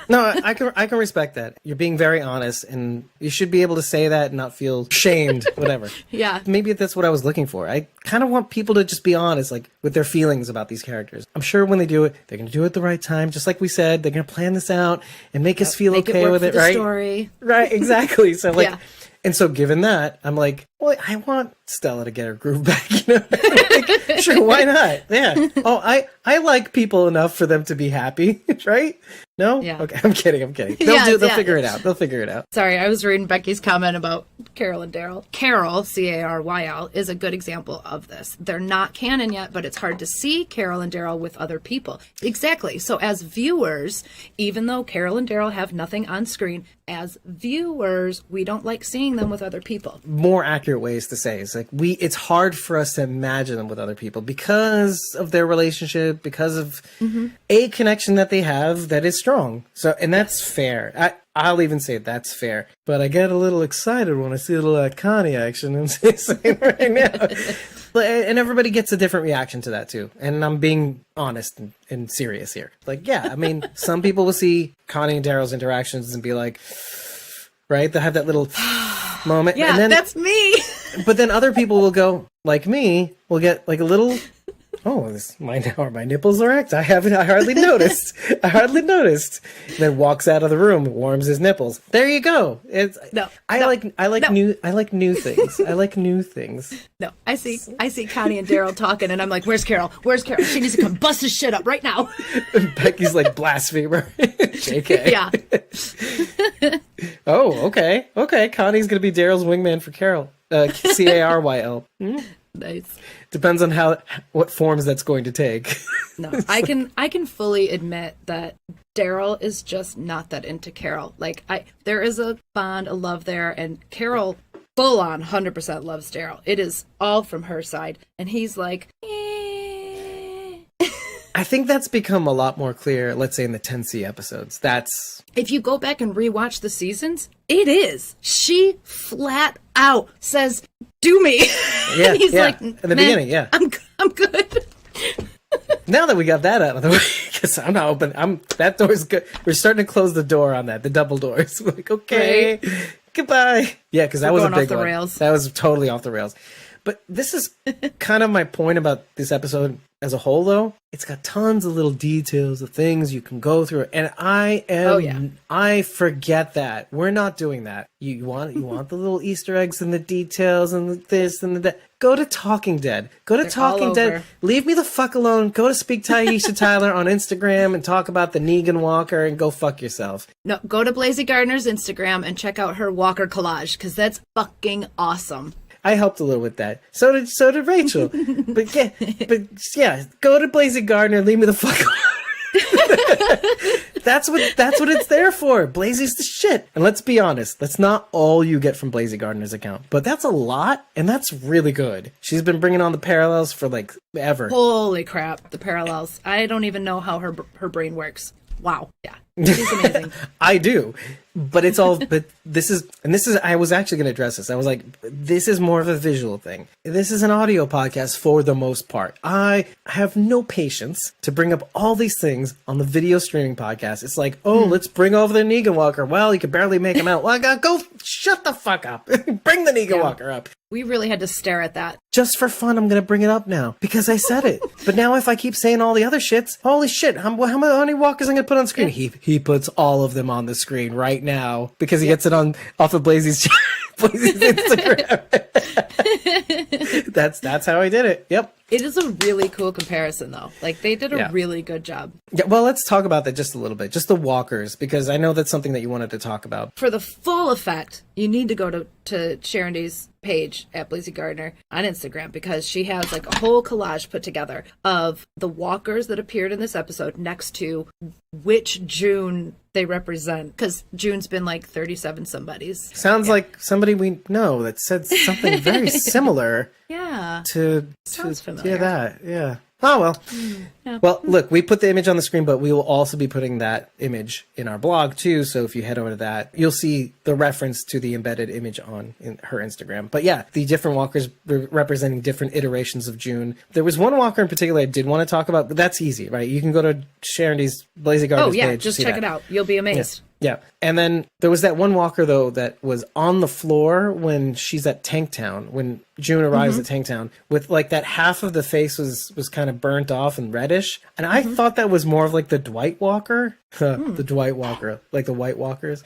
No, I can respect that. You're being very honest, and you should be able to say that and not feel shamed, whatever. Yeah. Maybe that's what I was looking for. I kind of want people to just be honest, like, with their feelings about these characters. I'm sure when they do it, they're going to do it at the right time, just like we said. They're going to plan this out and make us feel okay with it, right? Story. Right, exactly. So, like, yeah. And so given that, I'm like, well, I want Stella to get her groove back, you know? Like, sure, why not? Yeah. Oh, I like people enough for them to be happy, right? No? Yeah. Okay, I'm kidding. They'll figure it out. They'll figure it out. Sorry, I was reading Becky's comment about Carol and Daryl. Carol, Caryl, is a good example of this. They're not canon yet, but it's hard to see Carol and Daryl with other people. Exactly. So as viewers, even though Carol and Daryl have nothing on screen, as viewers, we don't like seeing them with other people. More accurate ways to say is like it's hard for us to imagine them with other people because of their relationship, because of a connection that they have that is strong. So, and that's fair. I'll even say that's fair. But I get a little excited when I see a little Connie action. I'm saying right now. And everybody gets a different reaction to that too. And I'm being honest and serious here. Like, yeah, I mean, some people will see Connie and Daryl's interactions and be like, right? They'll have that little moment. Yeah, and then, that's me. But then other people will go, like me, will get like a little, oh, my nipples erect. I hardly noticed. And then walks out of the room, warms his nipples. There you go. I like new things. I like new things. No, I see Connie and Daryl talking, and I'm like, "Where's Carol? Where's Carol? She needs to come bust this shit up right now." Becky's like blasphemer. JK. Yeah. Oh, okay. Connie's gonna be Daryl's wingman for Carol. Caryl. Nice. Depends on what forms that's going to take. No, I can fully admit that Daryl is just not that into Carol. Like there is a bond, a love there, and Carol full on 100% loves Daryl. It is all from her side, and he's like, eh. I think that's become a lot more clear, let's say in the 10C episodes. That's if you go back and rewatch the seasons, it is. She flat out says, do me. Yeah, And he's yeah. like, In the "Nah, beginning, yeah. I'm good. Now that we got that out of the way, because I'm not open. That door's good. We're starting to close the door on that, the double doors. We're like, okay, goodbye. Yeah, because that was a going big off the one. rails. That was totally off the rails. But this is kind of my point about this episode as a whole, though. It's got tons of little details of things you can go through, and I forget that. We're not doing that. You want the little Easter eggs and the details and the this and the that. Go to Talking Dead. Go to They're Talking all Dead. over. Leave me the fuck alone. Go to Speak to Aisha Tyler on Instagram and talk about the Negan Walker and go fuck yourself. No, go to Blazy Gardner's Instagram and check out her Walker collage because that's fucking awesome. I helped a little with that. So did Rachel. but yeah, go to Blazy Gardner. Leave me the fuck alone. That's what it's there for. Blazy's the shit. And let's be honest, that's not all you get from Blazy Gardner's account, but that's a lot, and that's really good. She's been bringing on the parallels for like ever. Holy crap, the parallels. I don't even know how her brain works. Wow. Yeah. She's amazing. I do. But it's all, but this is, I was actually going to address this. I was like, this is more of a visual thing. This is an audio podcast for the most part. I have no patience to bring up all these things on the video streaming podcast. It's like, let's bring over the Negan Walker. Well, you can barely make him out. Well, I gotta go shut the fuck up. Bring the Negan Walker up. We really had to stare at that. Just for fun, I'm going to bring it up now because I said it. But now if I keep saying all the other shits, holy shit, how many walkers I'm going to put on screen? He puts all of them on the screen right now because he gets it off of Blazy's Instagram. That's how I did it. Yep. It is a really cool comparison, though. Like, they did a really good job. Yeah, well, let's talk about that just a little bit. Just the walkers, because I know that's something that you wanted to talk about. For the full effect, you need to go to Sharon D's page at Blazy Gardner on Instagram because she has like a whole collage put together of the walkers that appeared in this episode next to which June they represent. Because June's been like 37 somebody's. Sounds like somebody we know that said something very similar. Yeah. Sounds familiar. Yeah, that. Yeah. Oh, well. Yeah. Well, look, we put the image on the screen, but we will also be putting that image in our blog, too. So if you head over to that, you'll see the reference to the embedded image on her Instagram. But yeah, the different walkers representing different iterations of June. There was one walker in particular I did want to talk about, but that's easy, right? You can go to Sharon D's Blazy Gardner's page. Oh, yeah, just check it out. You'll be amazed. Yeah. And then there was that one walker, though, that was on the floor when she's at Tank Town, when June arrives at Tank Town, with like that half of the face was kind of burnt off and reddish. And I thought that was more of like the Dwight Walker. The Dwight Walker, like the White Walkers.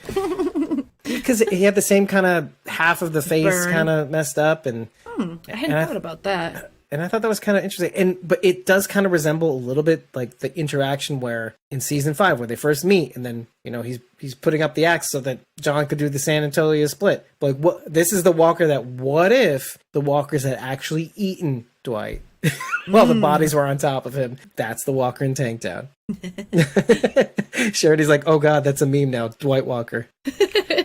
Because he had the same kind of half of the face kind of messed up. And I hadn't thought about that. And I thought that was kind of interesting. But it does kind of resemble a little bit like the interaction where in season 5 where they first meet, and then he's putting up the axe so that John could do the San Antonio split. But like, this is the Walker that what if the Walkers had actually eaten Dwight while the bodies were on top of him? That's the Walker in Tanktown. Charity's like, oh god, that's a meme now, Dwight Walker.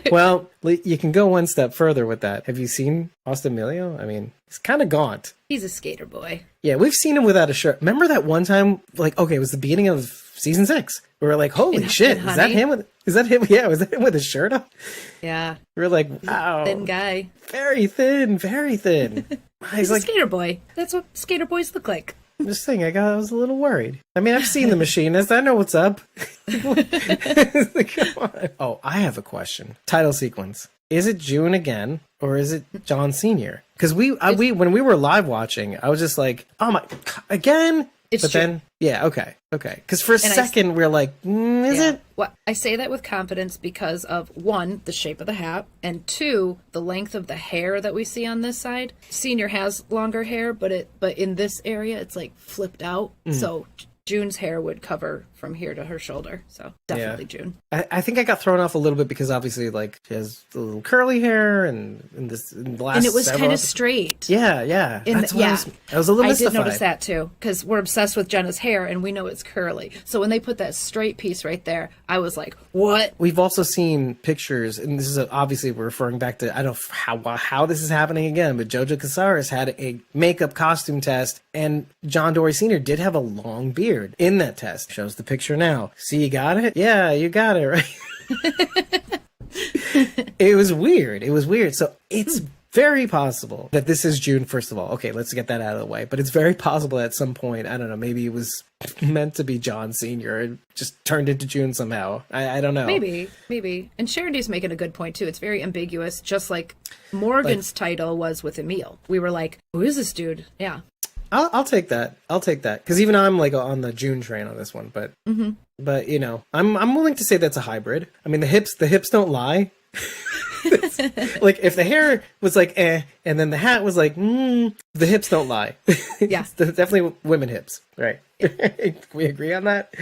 Well, you can go one step further with that. Have you seen Austin Emilio? I mean, he's kind of gaunt. He's a skater boy. Yeah, we've seen him without a shirt. Remember that one time, like, okay, it was the beginning of season 6. We were like, holy shit, is that him? Yeah, was that him with his shirt on? Yeah. We were like, wow. Thin guy. Very thin, very thin. He's like a skater boy. That's what skater boys look like. I'm just saying, I was a little worried. I mean, I've seen the machinist. I know what's up. Come on. Oh, I have a question. Title sequence. Is it June again, or is it John Sr.? Because we when we were live watching, I was just like, oh my, again? It's June. Then, yeah, okay. Because for a second, we're like, is it? Well, I say that with confidence because of, 1, the shape of the hat, and 2, the length of the hair that we see on this side. Senior has longer hair, but in this area, it's like flipped out. So June's hair would cover from here to her shoulder. So definitely June. I think I got thrown off a little bit because obviously, like, she has a little curly hair and in the last. And it was kind of straight. Yeah. That's why I was a little mystified. I did notice that too, because we're obsessed with Jenna's hair and we know it's curly. So when they put that straight piece right there, I was like, what? We've also seen pictures, and this is obviously we're referring back to, I don't know how this is happening again, but Jojo Casares had a makeup costume test, and John Dorie Sr. did have a long beard in that test. Shows the picture now. See, you got it? Yeah, you got it, right? It was weird. So it's very possible that this is June, first of all. Okay, let's get that out of the way. But it's very possible at some point, I don't know, maybe it was meant to be John Sr. and just turned into June somehow. I don't know. Maybe. And Sharondy's making a good point, too. It's very ambiguous, just like Morgan's title was with Emil. We were like, who is this dude? Yeah. I'll take that. Because even I'm like on the June train on this one. But, but you know, I'm willing to say that's a hybrid. I mean, the hips don't lie. Like if the hair was like and then the hat was like the hips don't lie. Yeah. Definitely women hips, right? Can we agree on that?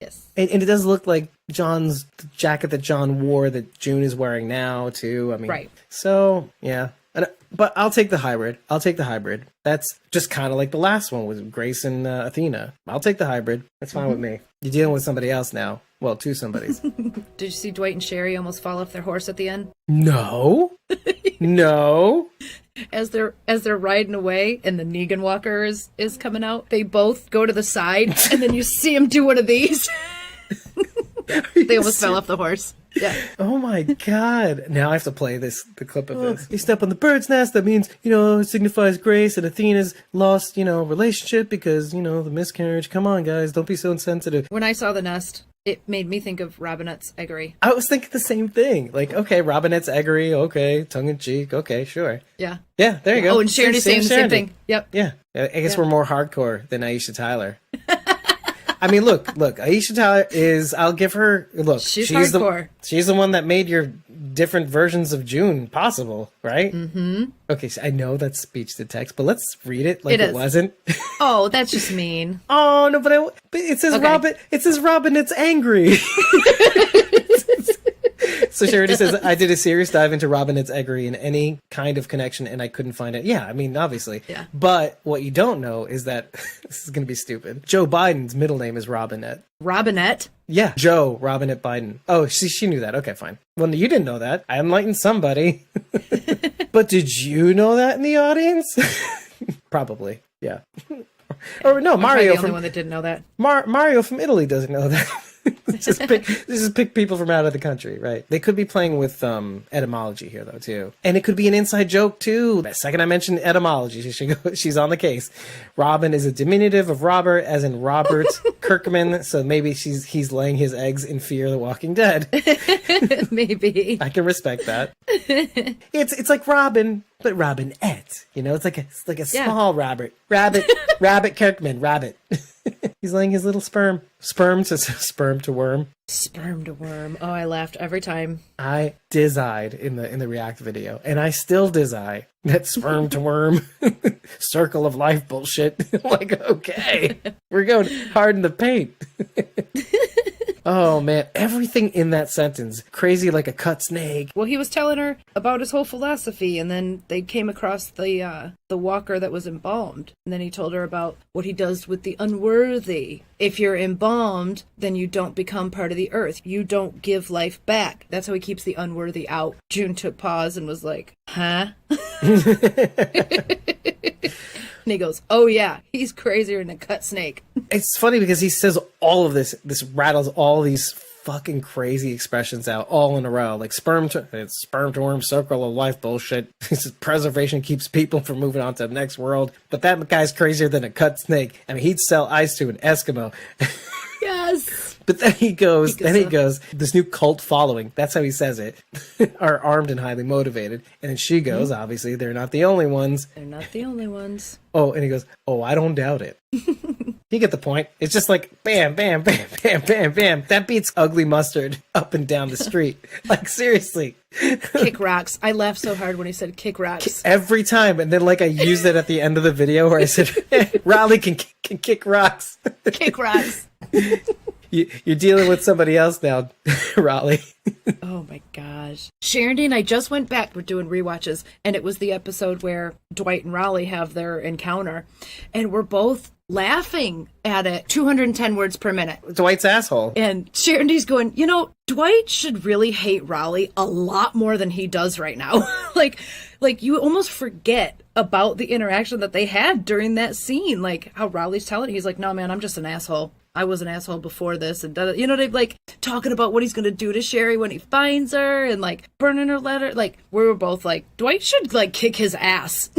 Yes. And it does look like John's jacket that John wore that June is wearing now too. I mean, right. So yeah. But I'll take the hybrid. That's just kind of like the last one with Grace and Athena. I'll take the hybrid. That's fine with me. You're dealing with somebody else now. Well, two somebodies. Did you see Dwight and Sherry almost fall off their horse at the end? No. No. As they're riding away and the Negan walker is coming out, they both go to the side and then you see them do one of these. They almost fell off the horse. Yeah. Oh my God. Now I have to play the clip of this. You step on the bird's nest. That means, it signifies Grace and Athena's lost, relationship because, the miscarriage. Come on, guys. Don't be so insensitive. When I saw the nest, it made me think of Robinette's eggery. I was thinking the same thing. Like, okay, Robinette's eggery. Okay. Tongue in cheek. Okay, sure. Yeah. Yeah, there you go. Oh, and Sharondy's saying the same thing. Yep. Yeah. I guess we're more hardcore than Aisha Tyler. I mean, look, Aisha Tyler I'll give her, she's hardcore. She's the one that made your different versions of June possible, right? Mm-hmm. Okay, so I know that's speech to text, but let's read it like it wasn't. Oh, that's just mean. Oh, no, but it says Robinette's angry. So Charity says, I did a serious dive into Robinette's eggery in any kind of connection, and I couldn't find it. Yeah, I mean, obviously. Yeah. But what you don't know is that, this is going to be stupid, Joe Biden's middle name is Robinette. Robinette? Yeah, Joe Robinette Biden. Oh, she knew that. Okay, fine. Well, you didn't know that. I enlightened somebody. But did you know that in the audience? Probably, yeah. Or no, Mario. I'm the only one that didn't know that. Mario from Italy doesn't know that. Just pick people from out of the country, right? They could be playing with etymology here, though, too. And it could be an inside joke, too. The second I mention etymology, she's on the case. Robin is a diminutive of Robert, as in Robert Kirkman, so maybe he's laying his eggs in Fear the Walking Dead. Maybe. I can respect that. It's like Robin, but Robinette. It's like a small Rabbit Kirkman, Rabbit. He's laying his little sperm to worm. Sperm to worm. Oh, I laughed every time. I dizzied in the React video, and I still dizzy that sperm to worm circle of life bullshit. Like, okay, we're going hard in the paint. Oh man, everything in that sentence, crazy like a cut snake. Well, he was telling her about his whole philosophy, and then they came across the walker that was embalmed, and then he told her about what he does with the unworthy. If you're embalmed, then you don't become part of the earth. You don't give life back. That's how he keeps the unworthy out. June took pause and was like, huh? And he goes, oh yeah, he's crazier than a cut snake. It's funny because he says all of this rattles all these fucking crazy expressions out all in a row. Like sperm to worm circle of life bullshit. He says preservation keeps people from moving on to the next world. But that guy's crazier than a cut snake. I mean, he'd sell ice to an Eskimo. Yes. But then he goes, this new cult following, that's how he says it, are armed and highly motivated. And then she goes, obviously, they're not the only ones. They're not the only ones. Oh, and he goes, oh, I don't doubt it. You get the point. It's just like, bam, bam, bam, bam, bam, bam. That beats ugly mustard up and down the street. Like, seriously. Kick rocks. I laughed so hard when he said kick rocks. Every time. And then, I used it at the end of the video where I said, Raleigh can kick rocks. Kick rocks. You're dealing with somebody else now, Raleigh. Oh my gosh. Sharondy and I just went back. We're doing rewatches, and it was the episode where Dwight and Raleigh have their encounter, and we're both laughing at it. 210 words per minute. Dwight's asshole. And Sharondy's going, Dwight should really hate Raleigh a lot more than he does right now. like you almost forget about the interaction that they had during that scene. Like how Raleigh's telling, he's like, no man, I'm just an asshole. I was an asshole before this, and you know, they like talking about what he's gonna do to Sherry when he finds her, and like burning her letter. Like we were both like, Dwight should like kick his ass.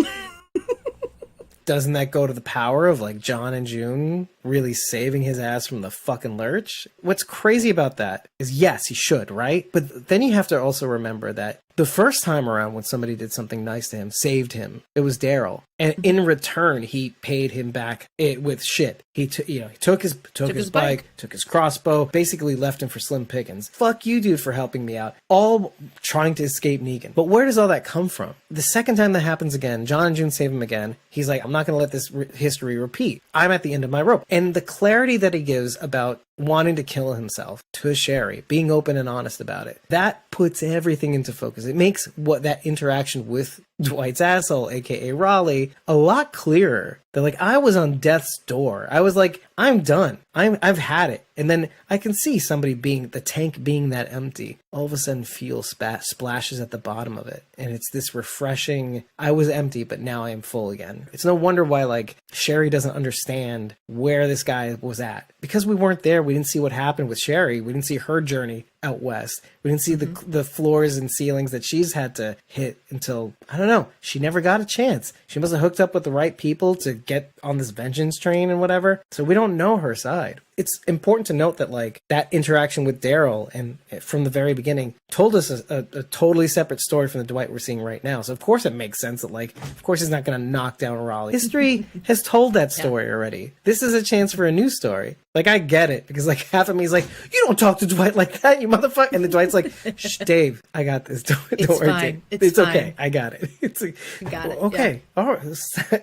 Doesn't that go to the power of like John and June really saving his ass from the fucking lurch? What's crazy about that is, yes, he should, right? But then you have to also remember that the first time around when somebody did something nice to him, saved him, it was Daryl. And in return, he paid him back with shit. He took his bike, took his crossbow, basically left him for slim pickings. Fuck you, dude, for helping me out. All trying to escape Negan. But where does all that come from? The second time that happens again, John and June save him again. He's like, I'm not going to let this history repeat. I'm at the end of my rope. And the clarity that he gives about wanting to kill himself to Sherry, being open and honest about it, that puts everything into focus. It makes what that interaction with Dwight's asshole, aka Raleigh, a lot clearer. They're like, I was on death's door. I was like, I'm done. I've had it. And then I can see somebody being, the tank being that empty, all of a sudden fuel splashes at the bottom of it. And it's this refreshing, I was empty, but now I am full again. It's no wonder why, like, Sherry doesn't understand where this guy was at. Because we weren't there, we didn't see what happened with Sherry. We didn't see her journey out west. We didn't see the floors and ceilings that she's had to hit until, I don't know, she never got a chance. She must have hooked up with the right people to get on this vengeance train and whatever. So we don't know her side. It's important to note that, like, that interaction with Daryl and from the very beginning told us a totally separate story from the Dwight we're seeing right now. So of course it makes sense that, like, of course he's not going to knock down Raleigh. History has told that story already. This is a chance for a new story. Like, I get it, because, like, half of me is like, you don't talk to Dwight like that, you motherfucker. And the Dwight's like, shh, Dave, I got this. Don't worry, fine. Dave. It's okay. fine. I got it. It's like, You got it. okay. Yeah. All right.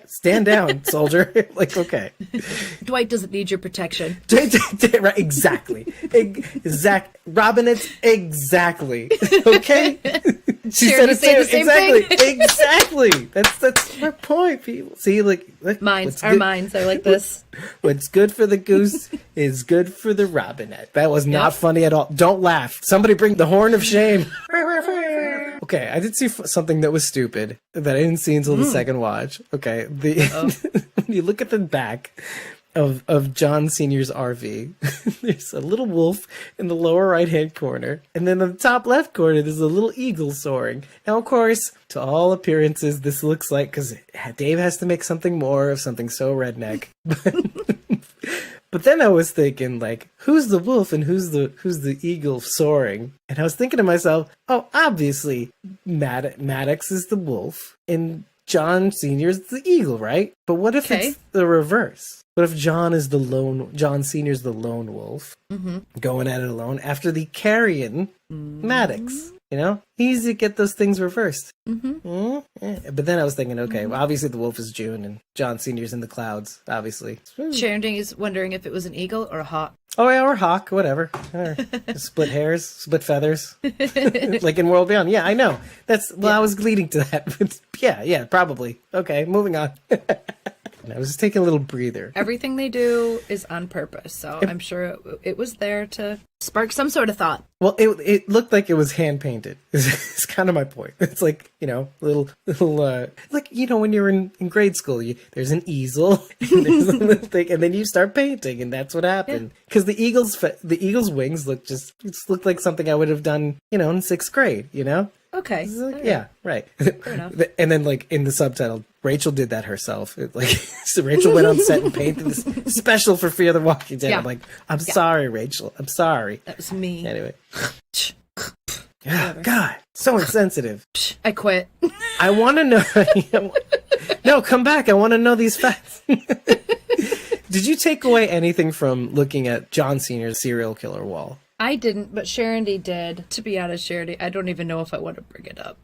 Stand down, soldier. Like, okay. Dwight doesn't need your protection. Right, exactly. Robinette, exactly. Okay? She Charity said it too. the same Exactly. thing. Exactly. That's my point, people. See, like Minds, our minds are like this. What's good for the goose is good for the Robinette. That was not funny at all. Don't laugh. Somebody bring the horn of shame. Okay, I did see something that was stupid that I didn't see until the second watch. Okay, when you look at the back of John Sr.'s RV, there's a little wolf in the lower right-hand corner, and then in the top left corner, there's a little eagle soaring. Now, of course, to all appearances, this looks like, because Dave has to make something more of something so redneck. But then I was thinking, like, who's the wolf and who's the eagle soaring? And I was thinking to myself, oh, obviously, Maddox is the wolf, and John Sr. is the eagle, right? But what if it's the reverse? What if John Sr.'s the lone wolf, going at it alone after the carrion Maddox? You know, easy to get those things reversed. Yeah. But then I was thinking, okay, well, obviously the wolf is June and John Sr.'s in the clouds, obviously. Sharon is wondering if it was an eagle or a hawk. Oh, yeah, or hawk, whatever. Or split hairs, split feathers. Like in World Beyond. Yeah, I know. I was leading to that. yeah, probably. Okay, moving on. I was just taking a little breather. Everything they do is on purpose, so I'm sure it was there to spark some sort of thought. Well, it looked like it was hand painted. It's kind of my point. It's like, you know, little like, you know, when you're in grade school, there's an easel, and there's a little thing, and then you start painting, and that's what happened. Because the eagle's wings looked like something I would have done, you know, in 6th grade. You know. Okay. Yeah, right. Fair enough. And then, like, in the subtitle, Rachel did that herself. So Rachel went on set and painted this special for Fear the Walking Dead. Yeah. I'm like, I'm sorry, Rachel. I'm sorry. That was me. Anyway. God, so insensitive. I quit. I want to know. No, come back. I want to know these facts. Did you take away anything from looking at John Sr.'s serial killer wall? I didn't, but Sharon did. To be honest, Sharon, I don't even know if I want to bring it up.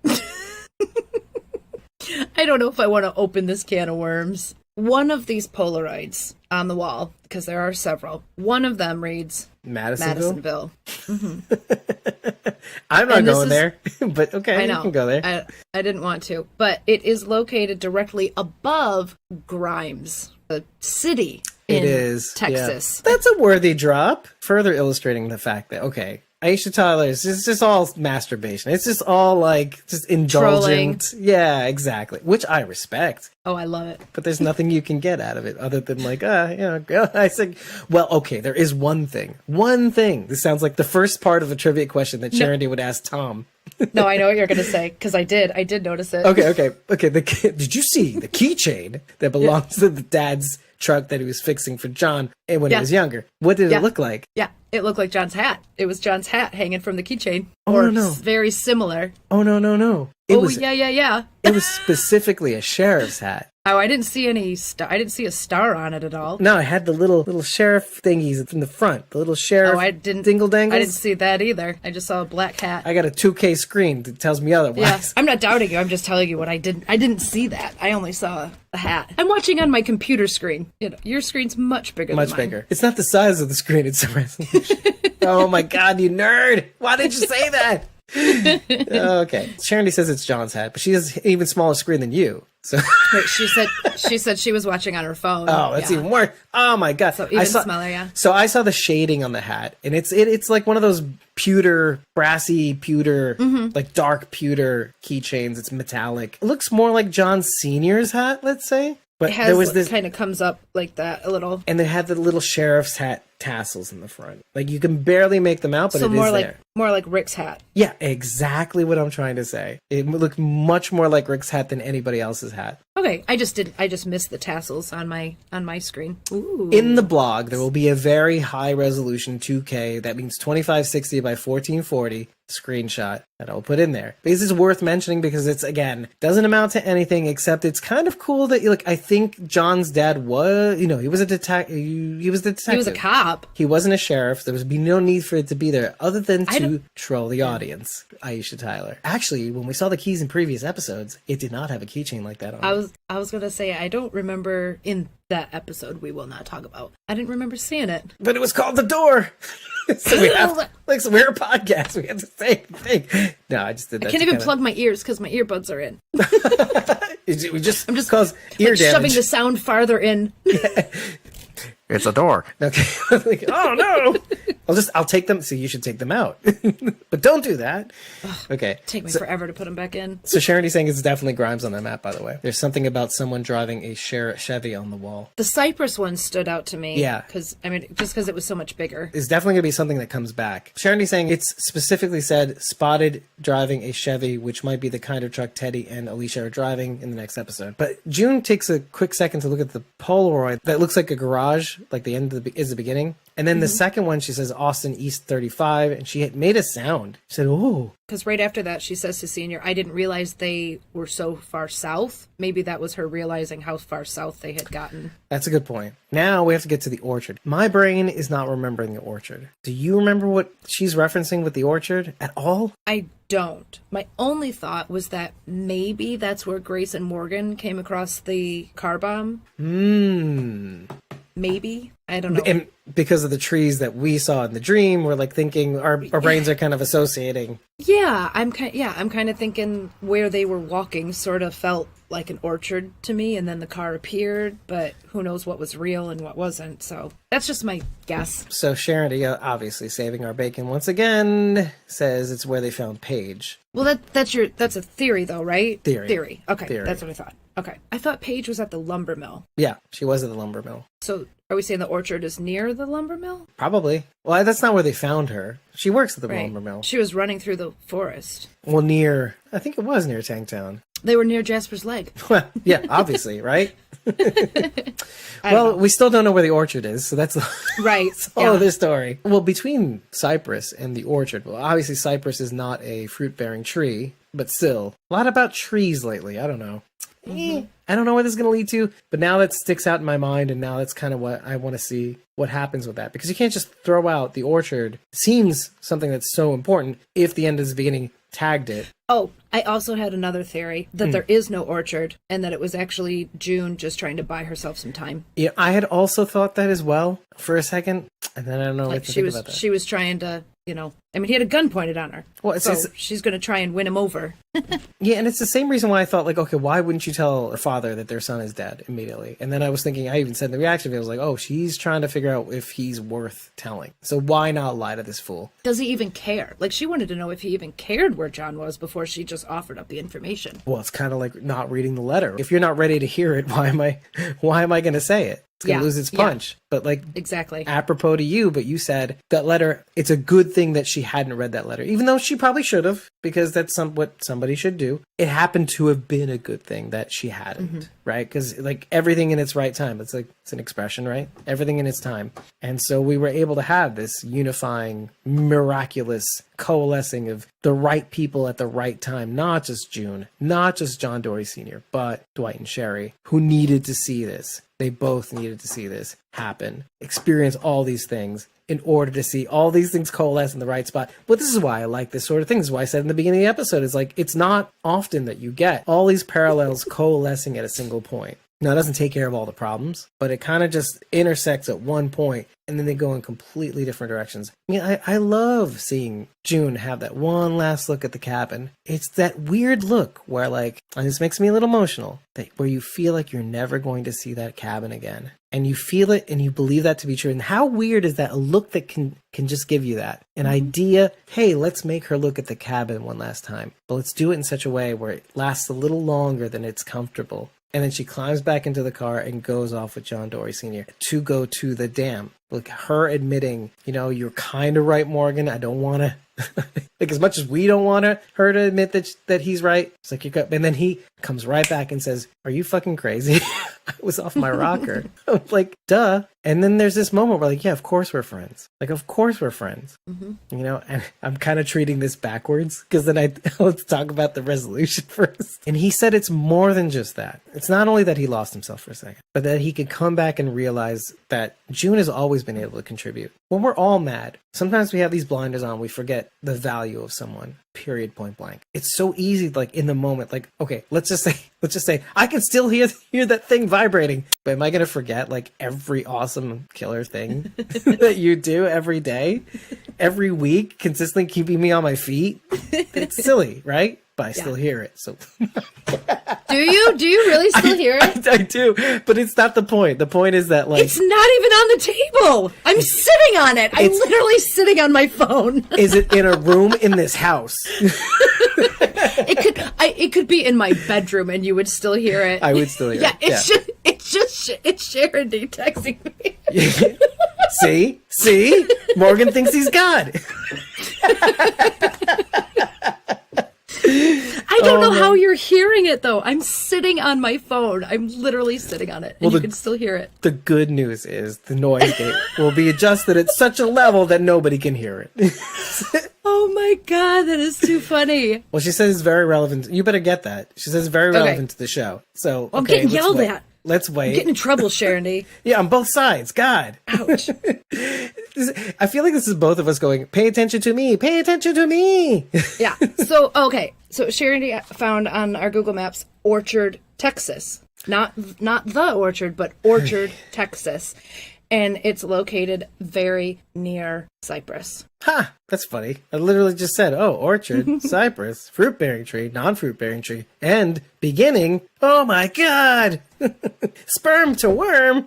I don't know if I want to open this can of worms. One of these Polaroids on the wall, because there are several, one of them reads Madisonville. I'm not going there, but okay, I know. You can go there. I didn't want to, but it is located directly above Grimes, the city. It is Texas. Yeah. That's a worthy drop. Further illustrating the fact that, okay, Aisha Tyler, it's just all masturbation. It's just all like just indulgent. Trolling. Yeah, exactly. Which I respect. Oh, I love it. But there's nothing you can get out of it other than like, I think, well, okay, there is one thing. One thing. This sounds like the first part of a trivia question that Charity would ask Tom. No, I know what you're going to say, because I did notice it. Okay. Did you see the keychain that belongs to the dad's truck that he was fixing for John when he was younger? What did it look like? Yeah, it looked like John's hat. It was John's hat hanging from the keychain. Oh, no. Very similar. Oh, no. It was specifically a sheriff's hat. Oh, I didn't see I didn't see a star on it at all. No, it had the little sheriff thingies in the front. The little sheriff dingle dangles. I didn't see that either. I just saw a black hat. I got a 2K screen that tells me otherwise. Yeah, I'm not doubting you. I'm just telling you what I didn't. I didn't see that. I only saw a hat. I'm watching on my computer screen. You know, your screen's much bigger than mine. Much bigger. It's not the size of the screen, it's the resolution. Oh my god, you nerd! Why did you say that? Okay. Charity says it's John's hat, but she has an even smaller screen than you. So wait, she said she was watching on her phone. Oh, that's even worse. Oh my god. So even smaller, yeah. So I saw the shading on the hat, and it's like one of those brassy pewter, like dark pewter keychains. It's metallic. It looks more like John Senior's hat, let's say. But there was this kind of comes up like that a little, and they had the little sheriff's hat tassels in the front. Like you can barely make them out, but so it is there. More like Rick's hat. Yeah, exactly what I'm trying to say. It looked much more like Rick's hat than anybody else's hat. Okay, I just missed the tassels on my screen. Ooh. In the blog, there will be a very high resolution 2K. That means 2560 by 1440 screenshot that I'll put in there. This is worth mentioning because it's, again, doesn't amount to anything except it's kind of cool that, like, I think John's dad was, he was a detective. He was the detective. He was a cop. He wasn't a sheriff. There would be no need for it to be there other than to troll the audience, Aisha Tyler. Actually, when we saw the keys in previous episodes, it did not have a keychain like that on it. I was going to say, I don't remember in that episode we will not talk about. I didn't remember seeing it. But it was called The Door. So we have, so we're a podcast. We have to say anything. No, I just did that. I can't even plug my ears because my earbuds are in. I'm just cause ear damage. Shoving the sound farther in. It's a door. Okay. Like, oh no! I'll take them. So you should take them out, but don't do that. Okay. Take me forever to put them back in. So Charity's saying it's definitely Grimes on that map. By the way, there's something about someone driving a Chevy on the wall. The Cypress one stood out to me. Yeah, just because it was so much bigger. It's definitely gonna be something that comes back. Charity's saying it's specifically said spotted driving a Chevy, which might be the kind of truck Teddy and Alicia are driving in the next episode. But June takes a quick second to look at the Polaroid that looks like a garage. Like the end is the beginning. And then the second one, she says Austin East 35, and she had made a sound. She said, "Oh." Because right after that, she says to Senior, I didn't realize they were so far south. Maybe that was her realizing how far south they had gotten. That's a good point. Now we have to get to the orchard. My brain is not remembering the orchard. Do you remember what she's referencing with the orchard at all? I don't. My only thought was that maybe that's where Grace and Morgan came across the car bomb. Maybe. I don't know. And because of the trees that we saw in the dream, we're like thinking our brains are kind of associating. Yeah, I'm kind of thinking where they were walking sort of felt like an orchard to me, and then the car appeared, but who knows what was real and what wasn't. So that's just my guess. So Charity, obviously saving our bacon once again, says it's where they found Paige. Well, that's a theory though, right? Theory. Okay, theory. That's what I thought. Okay. I thought Paige was at the lumber mill. Yeah, she was at the lumber mill. So are we saying the orchard is near the lumber mill? Probably. Well, that's not where they found her. She works at the lumber mill. She was running through the forest. Well, I think it was near Tanktown. They were near Jasper's leg. Well, yeah, obviously, right? Well, we still don't know where the orchard is, so that's right. That's all of this story. Well, between Cypress and the orchard, well, obviously Cypress is not a fruit-bearing tree, but still, a lot about trees lately. I don't know. I don't know what this is going to lead to, but now that sticks out in my mind, and now that's kind of what I want to see what happens with that. Because you can't just throw out the orchard. It seems something that's so important if the end is the beginning tagged it. Oh, I also had another theory that there is no orchard and that it was actually June just trying to buy herself some time. Yeah, I had also thought that as well for a second, and then I don't know what to think about that. She was trying to, I mean, he had a gun pointed on her. Well, it's- so it's- she's going to try and win him over. Yeah, and it's the same reason why I thought, like, okay, why wouldn't you tell her father that their son is dead immediately? And then I was thinking, I even said in the reaction video, I was like, oh, she's trying to figure out if he's worth telling. So why not lie to this fool? Does he even care? Like, she wanted to know if he even cared where John was before she just offered up the information. Well, it's kind of like not reading the letter. If you're not ready to hear it, why am I going to say it? It's going to lose its punch. But like, exactly. Apropos to you, but you said that letter, it's a good thing that she hadn't read that letter, even though she probably should have, because that's what somebody should do. It happened to have been a good thing that she hadn't, right? Because like everything in its right time, it's like, it's an expression, right? Everything in its time. And so we were able to have this unifying, miraculous coalescing of the right people at the right time, not just June, not just John Dorie Sr., but Dwight and Sherry, who needed to see this. They both needed to see this happen, experience all these things in order to see all these things coalesce in the right spot. But this is why I like this sort of thing. This is why I said in the beginning of the episode, is like, it's not often that you get all these parallels coalescing at a single point. Now, it doesn't take care of all the problems, but it kind of just intersects at one point, and then they go in completely different directions. I mean, I love seeing June have that one last look at the cabin. It's that weird look where, like, and this makes me a little emotional, where you feel like you're never going to see that cabin again. And you feel it, and you believe that to be true. And how weird is that? A look that can just give you that. An idea, hey, let's make her look at the cabin one last time. But let's do it in such a way where it lasts a little longer than it's comfortable. And then she climbs back into the car and goes off with John Dorie Sr. to go to the dam. Like, her admitting, you know, you're kind of right, Morgan. I don't want to, like, as much as we don't want her to admit that he's right. It's like, and then he comes right back and says, are you fucking crazy? I was off my rocker. I'm like, duh. And then there's this moment where, like, yeah, of course we're friends. Like, of course we're friends. You know, and I'm kind of treating this backwards, because then let's talk about the resolution first. And he said it's more than just that. It's not only that he lost himself for a second, but that he could come back and realize that June has always been able to contribute. When we're all mad, sometimes we have these blinders on, we forget the value of someone. Period, point blank. It's so easy, like, in the moment, like, okay, let's just say I can still hear that thing vibrating, but am I gonna forget, like, every awesome killer thing that you do every day, every week, consistently keeping me on my feet? It's silly, right? But I still hear it. So Do you really still hear it? I do, but it's not the point. The point is that, like, It's not even on the table. I'm sitting on it. I'm literally sitting on my phone. Is it in a room in this house? It could be in my bedroom, and you would still hear it. I would still hear it. It's Sharon D texting me. See, Morgan thinks he's God. I don't know how you're hearing it, though. I'm sitting on my phone. I'm literally sitting on it, and you can still hear it. The good news is the noise gate will be adjusted at such a level that nobody can hear it. Oh my god, that is too funny. Well, she says it's very relevant. You better get that. She says it's very relevant to the show. So I'm getting yelled at. Let's wait. I'm getting in trouble, Sharon D. Yeah, on both sides. God. Ouch. I feel like this is both of us going, pay attention to me. Pay attention to me. Yeah. So, okay. So Sharon D found on our Google Maps Orchard, Texas. Not the Orchard, but Orchard, Texas. And it's located very near Cyprus. Ha! That's funny. I literally just said, oh, orchard, cypress, fruit-bearing tree, non-fruit-bearing tree, and beginning, oh my god! Sperm to worm!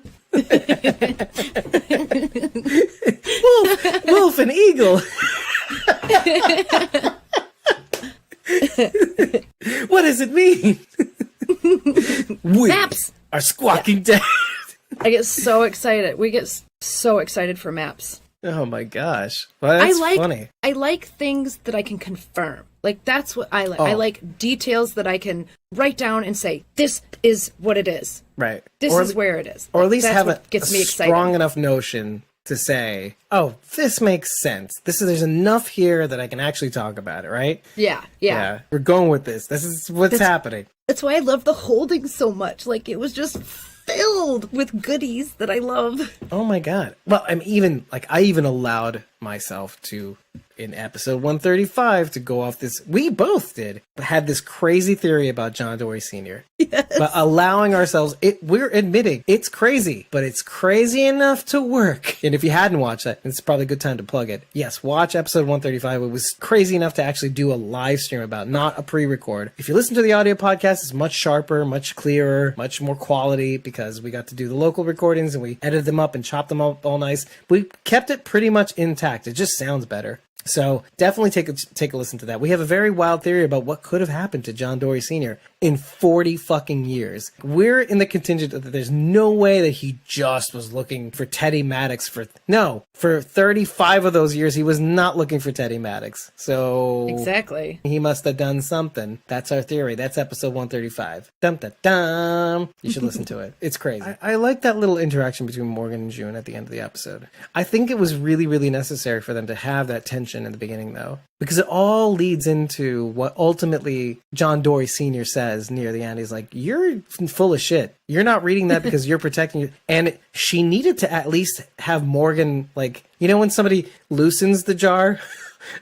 wolf and eagle! What does it mean? We Maps! are squawking dead. I get so excited. We get so excited for maps. Oh my gosh. Well, that's funny. I like things that I can confirm. Like, that's what I like. I like details that I can write down and say, this is what it is. Right. This is where it is. Or at least have a gets me excited. Strong enough notion to say, oh, this makes sense. There's enough here that I can actually talk about it, right? Yeah. We're going with this. This is what's happening. That's why I love the holding so much. Like, it was just filled with goodies that I love. Oh my god. Well, I even allowed myself to, in episode 135, to go off this, we both did, but had this crazy theory about John Dorie Sr. Yes. But allowing ourselves, we're admitting it's crazy, but it's crazy enough to work. And if you hadn't watched that, it's probably a good time to plug it. Yes, watch episode 135. It was crazy enough to actually do a live stream about, not a pre-record. If you listen to the audio podcast, it's much sharper, much clearer, much more quality, because we got to do the local recordings and we edited them up and chopped them up all nice. We kept it pretty much intact. It just sounds better. So definitely take a listen to that. We have a very wild theory about what could have happened to John Dorie Sr. in 40 fucking years. We're in the contingent that there's no way that he just was looking for Teddy Maddox for 35 of those years he was not looking for Teddy Maddox. So exactly, he must have done something. That's our theory. That's episode 135. Dum dum dum. You should listen to it. It's crazy. I like that little interaction between Morgan and June at the end of the episode. I think it was really, really necessary for them to have that tension in the beginning, though, because it all leads into what ultimately John Dorie Sr. says near the end. He's like, "You're full of shit. You're not reading that because you're protecting you." And she needed to at least have Morgan, like, you know, when somebody loosens the jar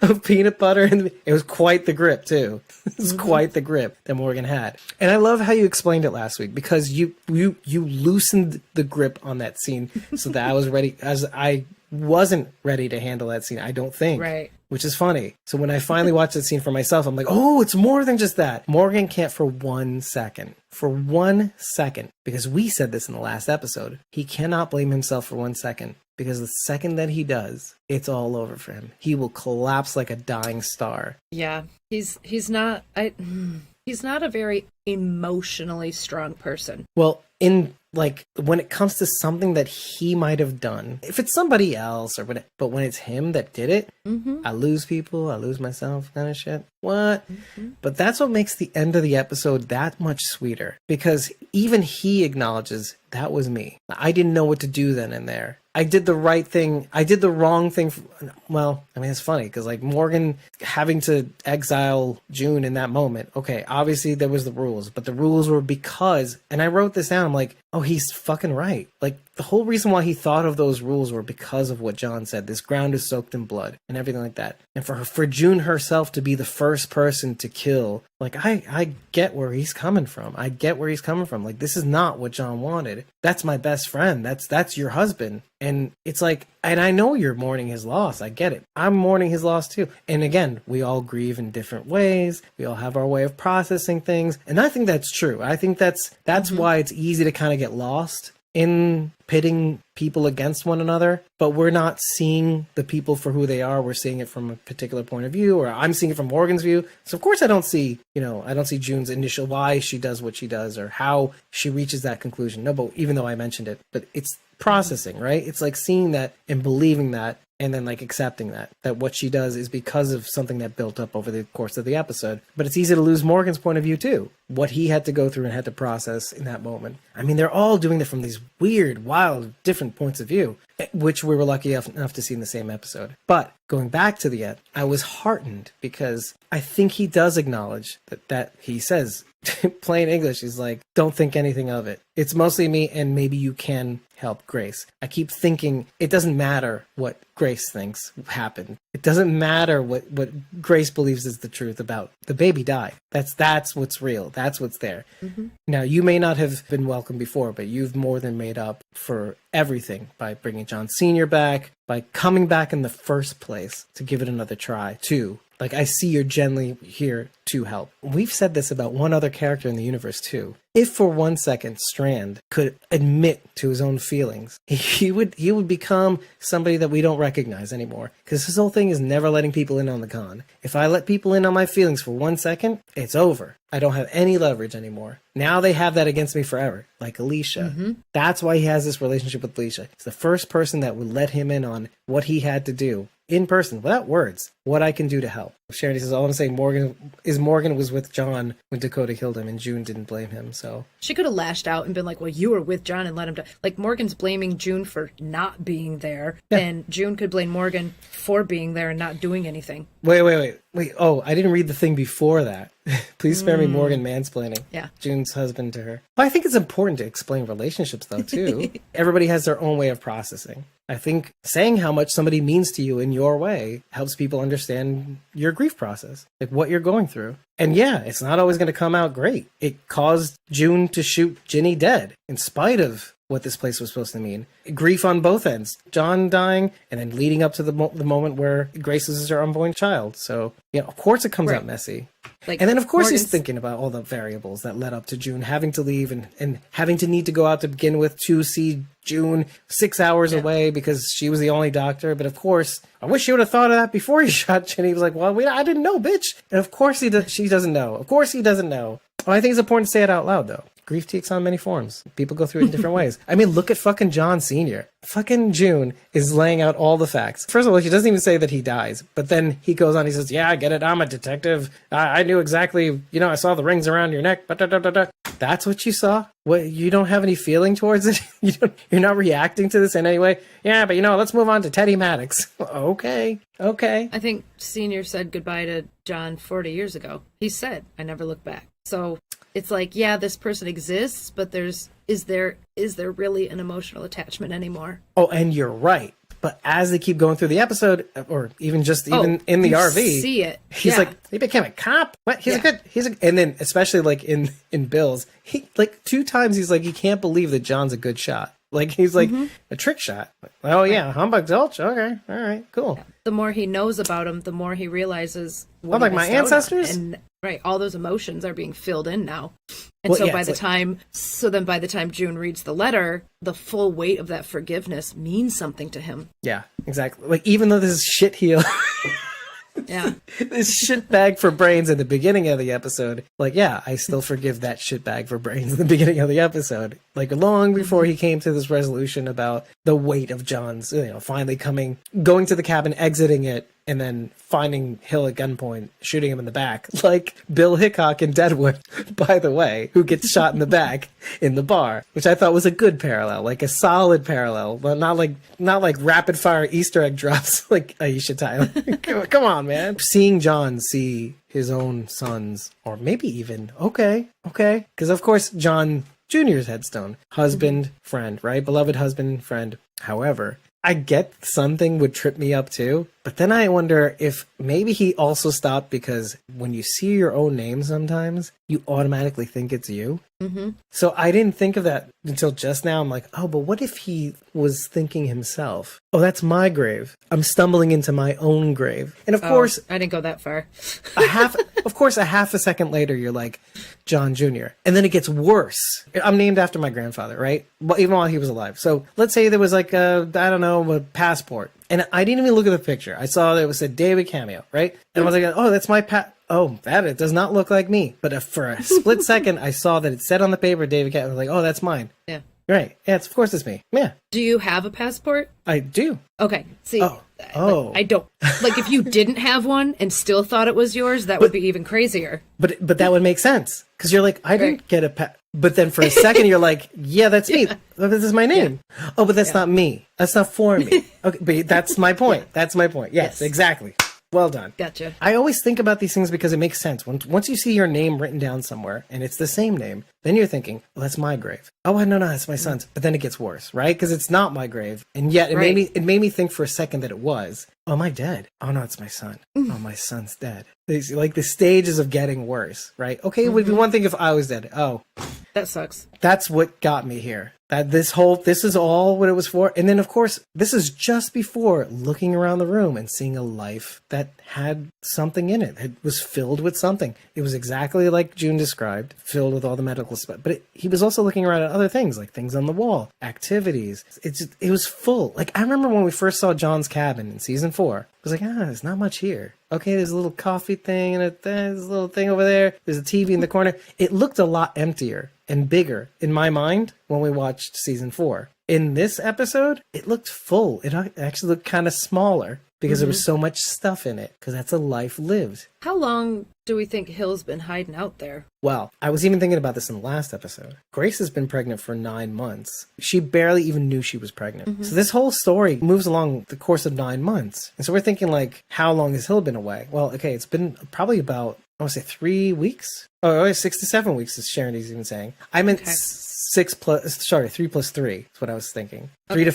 of peanut butter, and it was quite the grip too. It was quite the grip that Morgan had. And I love how you explained it last week, because you loosened the grip on that scene so that I was ready, as I wasn't ready to handle that scene, I don't think. Right. Which is funny. So when I finally watched that scene for myself, I'm like, oh, it's more than just that. Morgan can't for 1 second. For 1 second. Because we said this in the last episode. He cannot blame himself for 1 second. Because the second that he does, it's all over for him. He will collapse like a dying star. Yeah. He's not a very emotionally strong person. Well, when it comes to something that he might have done, if it's somebody else but when it's him that did it, I lose people, I lose myself, kind of shit. What? But that's what makes the end of the episode that much sweeter, because even he acknowledges that was me. I didn't know what to do then and there. I did the right thing. I did the wrong thing. Well, I mean, it's funny because, like, Morgan having to exile June in that moment. Okay, obviously there was the rules, but the rules were because, and I wrote this down, I'm like, oh, he's fucking right. Like, the whole reason why he thought of those rules were because of what John said. This ground is soaked in blood and everything like that. And for June herself to be the first person to kill, like, I get where he's coming from. I get where he's coming from. Like, this is not what John wanted. That's my best friend. That's your husband. And it's like, and I know you're mourning his loss. I get it. I'm mourning his loss too. And again, we all grieve in different ways. We all have our way of processing things. And I think that's true. I think that's why it's easy to kind of get lost in pitting people against one another, but we're not seeing the people for who they are. We're seeing it from a particular point of view, or I'm seeing it from Morgan's view. So of course I don't see June's initial why she does what she does or how she reaches that conclusion. No, but even though I mentioned it, but it's processing, right? It's like seeing that and believing that, and then like accepting that what she does is because of something that built up over the course of the episode. But it's easy to lose Morgan's point of view too, what he had to go through and had to process in that moment. I mean, they're all doing it from these weird, wild, different points of view, which we were lucky enough to see in the same episode. But going back to the end, I was heartened because I think he does acknowledge that he says, plain English, he's like, don't think anything of it. It's mostly me, and maybe you can help Grace. I keep thinking it doesn't matter what Grace thinks happened. It doesn't matter what Grace believes is the truth about the baby died. That's what's real. That's what's there. Now, you may not have been welcome before, but you've more than made up for everything by bringing John Sr. back, by coming back in the first place to give it another try, too. Like, I see you're genuinely here to help. We've said this about one other character in the universe, too. If for 1 second Strand could admit to his own feelings, he would become somebody that we don't recognize anymore. Because his whole thing is never letting people in on the con. If I let people in on my feelings for 1 second, it's over. I don't have any leverage anymore. Now they have that against me forever, like Alicia. That's why he has this relationship with Alicia. It's the first person that would let him in on what he had to do in person, without words, what I can do to help. Charity says, all I'm saying, Morgan was with John when Dakota killed him, and June didn't blame him, so. She could have lashed out and been like, well, you were with John and let him die. Like, Morgan's blaming June for not being there, and June could blame Morgan for being there and not doing anything. Wait. Oh, I didn't read the thing before that. Please spare me Morgan mansplaining. Yeah. June's husband to her. But I think it's important to explain relationships, though, too. Everybody has their own way of processing. I think saying how much somebody means to you in your way helps people understand your grief process, like what you're going through. And yeah, it's not always going to come out great. It caused June to shoot Ginny dead, in spite of what this place was supposed to mean. Grief on both ends. John dying, and then leading up to the moment where Grace loses her unborn child. So, yeah, of course it comes out messy. Like, and then, of course, Morgan's... he's thinking about all the variables that led up to June having to leave and having to need to go out to begin with to see June 6 hours away because she was the only doctor. But of course, I wish you would have thought of that before he shot Ginny. He was like, well, I didn't know, bitch. And of course she doesn't know. Of course he doesn't know. Well, I think it's important to say it out loud, though. Grief takes on many forms. People go through it in different ways. I mean, look at fucking John Sr. Fucking June is laying out all the facts. First of all, he doesn't even say that he dies. But then he goes on, he says, yeah, I get it. I'm a detective. I knew exactly, I saw the rings around your neck. That's what you saw? What, you don't have any feeling towards it? You're not reacting to this in any way? Yeah, but let's move on to Teddy Maddox. Okay. I think Senior said goodbye to John 40 years ago. He said, I never look back. So it's like, yeah, this person exists, but is there really an emotional attachment anymore? Oh, and you're right. But as they keep going through the episode, or even in the RV, see it. He's like, he became a cop. What? And then especially like in Bill's, he like 2 times he's like, he can't believe that John's a good shot. Like he's like a trick shot. Oh yeah, Humbug Gulch. Okay, all right, cool. Yeah. The more he knows about him, the more he realizes. What, like my ancestors? And all those emotions are being filled in now. And so by the time June reads the letter, the full weight of that forgiveness means something to him. Yeah, exactly. Like even though this is shit heel. Yeah. This shit bag for brains in the beginning of the episode. Like, yeah, I still forgive that shit bag for brains in the beginning of the episode. Like, long before he came to this resolution about the weight of John's, finally going to the cabin, exiting it, and then finding Hill at gunpoint, shooting him in the back. Like Bill Hickok in Deadwood, by the way, who gets shot in the back in the bar, which I thought was a good parallel, like a solid parallel, but not like rapid fire Easter egg drops like Aisha Tyler. Come on, man. Seeing John see his own sons, or maybe even, okay. Because of course, John Jr.'s headstone, husband, friend, right? Beloved husband, friend. However, I get something would trip me up too, but then I wonder if maybe he also stopped because when you see your own name sometimes, you automatically think it's you. Mm-hmm. So I didn't think of that until just now. I'm like, oh, but what if he was thinking himself? Oh, that's my grave. I'm stumbling into my own grave. And of course... I didn't go that far. a half a second later, you're like, John Jr. And then it gets worse. I'm named after my grandfather, right? Well, even while he was alive. So let's say there was like a passport. And I didn't even look at the picture. I saw that it was a David Cameo, right? And I was like, oh, that's my it does not look like me. But for a split second, I saw that it said on the paper David Cameo. I was like, oh, that's mine. Yeah. Right. Yeah, of course it's me. Yeah. Do you have a passport? I do. Okay. See, Oh. I don't. Like, if you didn't have one and still thought it was yours, that would be even crazier. But that would make sense. Because you're like, I didn't get a But then for a second, you're like, yeah, that's me. This is my name. Yeah. Oh, but that's not me. That's not for me. Okay, but that's my point. That's my point. Yes, exactly. Well done. Gotcha. I always think about these things because it makes sense. Once you see your name written down somewhere and it's the same name, then you're thinking, well, that's my grave. Oh, no, that's my son's. But then it gets worse, right? Because it's not my grave. And yet it made me think for a second that it was. Oh, am I dead? Oh, no, it's my son. Oh, my son's dead. Like the stages of getting worse, right? Okay, it would be one thing if I was dead. Oh. That sucks. That's what got me here. That this is all what it was for. And then, of course, this is just before looking around the room and seeing a life that had something in it. It was filled with something. It was exactly like June described, filled with all the medical stuff. But he was also looking around at other things, like things on the wall, activities. It was full. Like, I remember when we first saw John's cabin in season 4. I was like, there's not much here. Okay, there's a little coffee thing and there's a little thing over there. There's a TV in the corner. It looked a lot emptier and bigger in my mind when we watched season 4. In this episode, it looked full. It actually looked kind of smaller because there was so much stuff in it, because that's a life lived. How long do we think Hill's been hiding out there? Well, I was even thinking about this in the last episode. Grace has been pregnant for 9 months. She barely even knew she was pregnant. So this whole story moves along the course of 9 months. And so we're thinking, like, how long has Hill been away? Well, okay, it's been probably about I want to say 3 weeks. Oh, 6 to 7 weeks is Charity's even saying. I meant Okay. 3 plus 3 is what I was thinking. Three to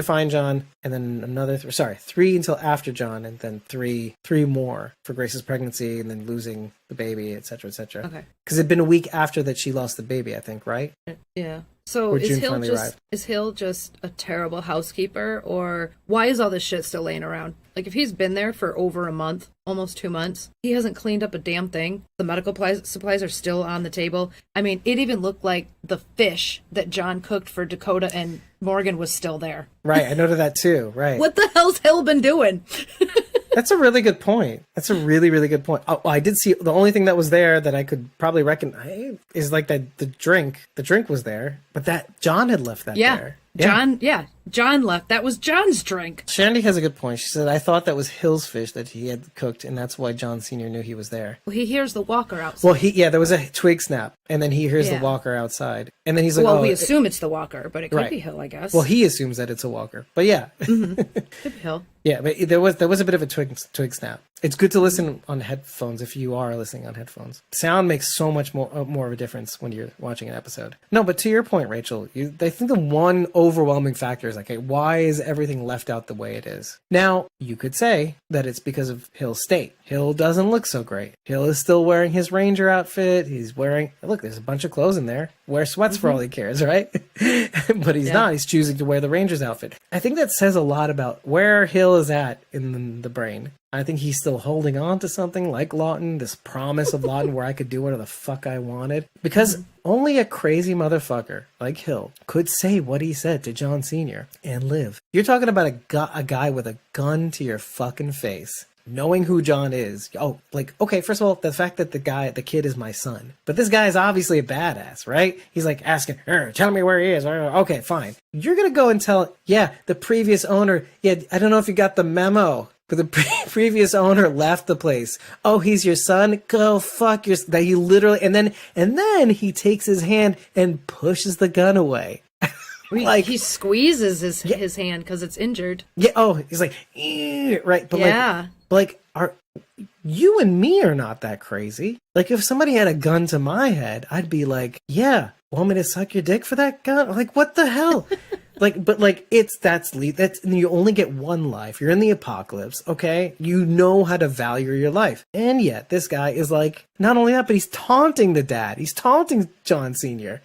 find John, and then another. 3 until after John, and then three more for Grace's pregnancy, and then losing the baby, etc., etc. Okay. Because it'd been a week after that she lost the baby, I think, right? Yeah. So Or is June Hill finally just arrived. is Hill just a terrible housekeeper, or why is all this shit still laying around? Like, if he's been there for over a month, almost 2 months, he hasn't cleaned up a damn thing. The medical supplies are still on the table. I mean, it even looked like the fish that John cooked for Dakota and Morgan was still there. Right, I noted that too. Right. What the hell's Hill been doing? That's a really good point. That's a really, really good point. Oh, I did see the only thing that was there that I could probably recognize is like that the drink. The drink was there, but that John had left that there. John left. That was John's drink. Shandy has a good point. She said, I thought that was Hill's fish that he had cooked, and that's why John Sr. knew he was there. Well, he hears the walker outside. Well, there was a twig snap, and then he hears Yeah. the walker outside. And then he's like, Well, oh, we assume it's the walker, but it could right. be Hill, I guess. well, he assumes that it's a walker. But yeah. Could be Hill. Yeah, but there was a bit of a twig snap. It's good to listen on headphones if you are listening on headphones. Sound makes so much more of a difference when you're watching an episode. No, but to your point, Rachel, I think the one overwhelming factor is like, hey, why is everything left out the way it is? Now, you could say that it's because of Hill's state. Hill doesn't look so great. Hill is still wearing his ranger outfit. He's wearing, look, there's a bunch of clothes in there. Wear sweats for all he cares, right? But he's not. He's choosing to wear the ranger's outfit. I think that says a lot about where Hill is at in the brain. I think he's still holding on to something like Lawton, this promise of Lawton where I could do whatever the fuck I wanted. Because only a crazy motherfucker like Hill could say what he said to John Sr. and live. You're talking about a guy with a gun to your fucking face, knowing who John is. Oh, like, okay, first of all, the fact that the kid is my son. But this guy is obviously a badass, right? He's like asking, tell me where he is. Okay, fine. You're going to go and tell, the previous owner, I don't know if you got the memo, but the previous owner left the place. Oh, he's your son? Go fuck that he literally, and then he takes his hand and pushes the gun away. Like, he squeezes his hand because it's injured. Yeah. Oh, he's like, right. But like, you and me are not that crazy. Like, if somebody had a gun to my head, I'd be like, want me to suck your dick for that gun? Like, what the hell? That's you only get one life. You're in the apocalypse, okay? You know how to value your life. And yet, this guy is like, not only that, but he's taunting the dad. He's taunting John Sr.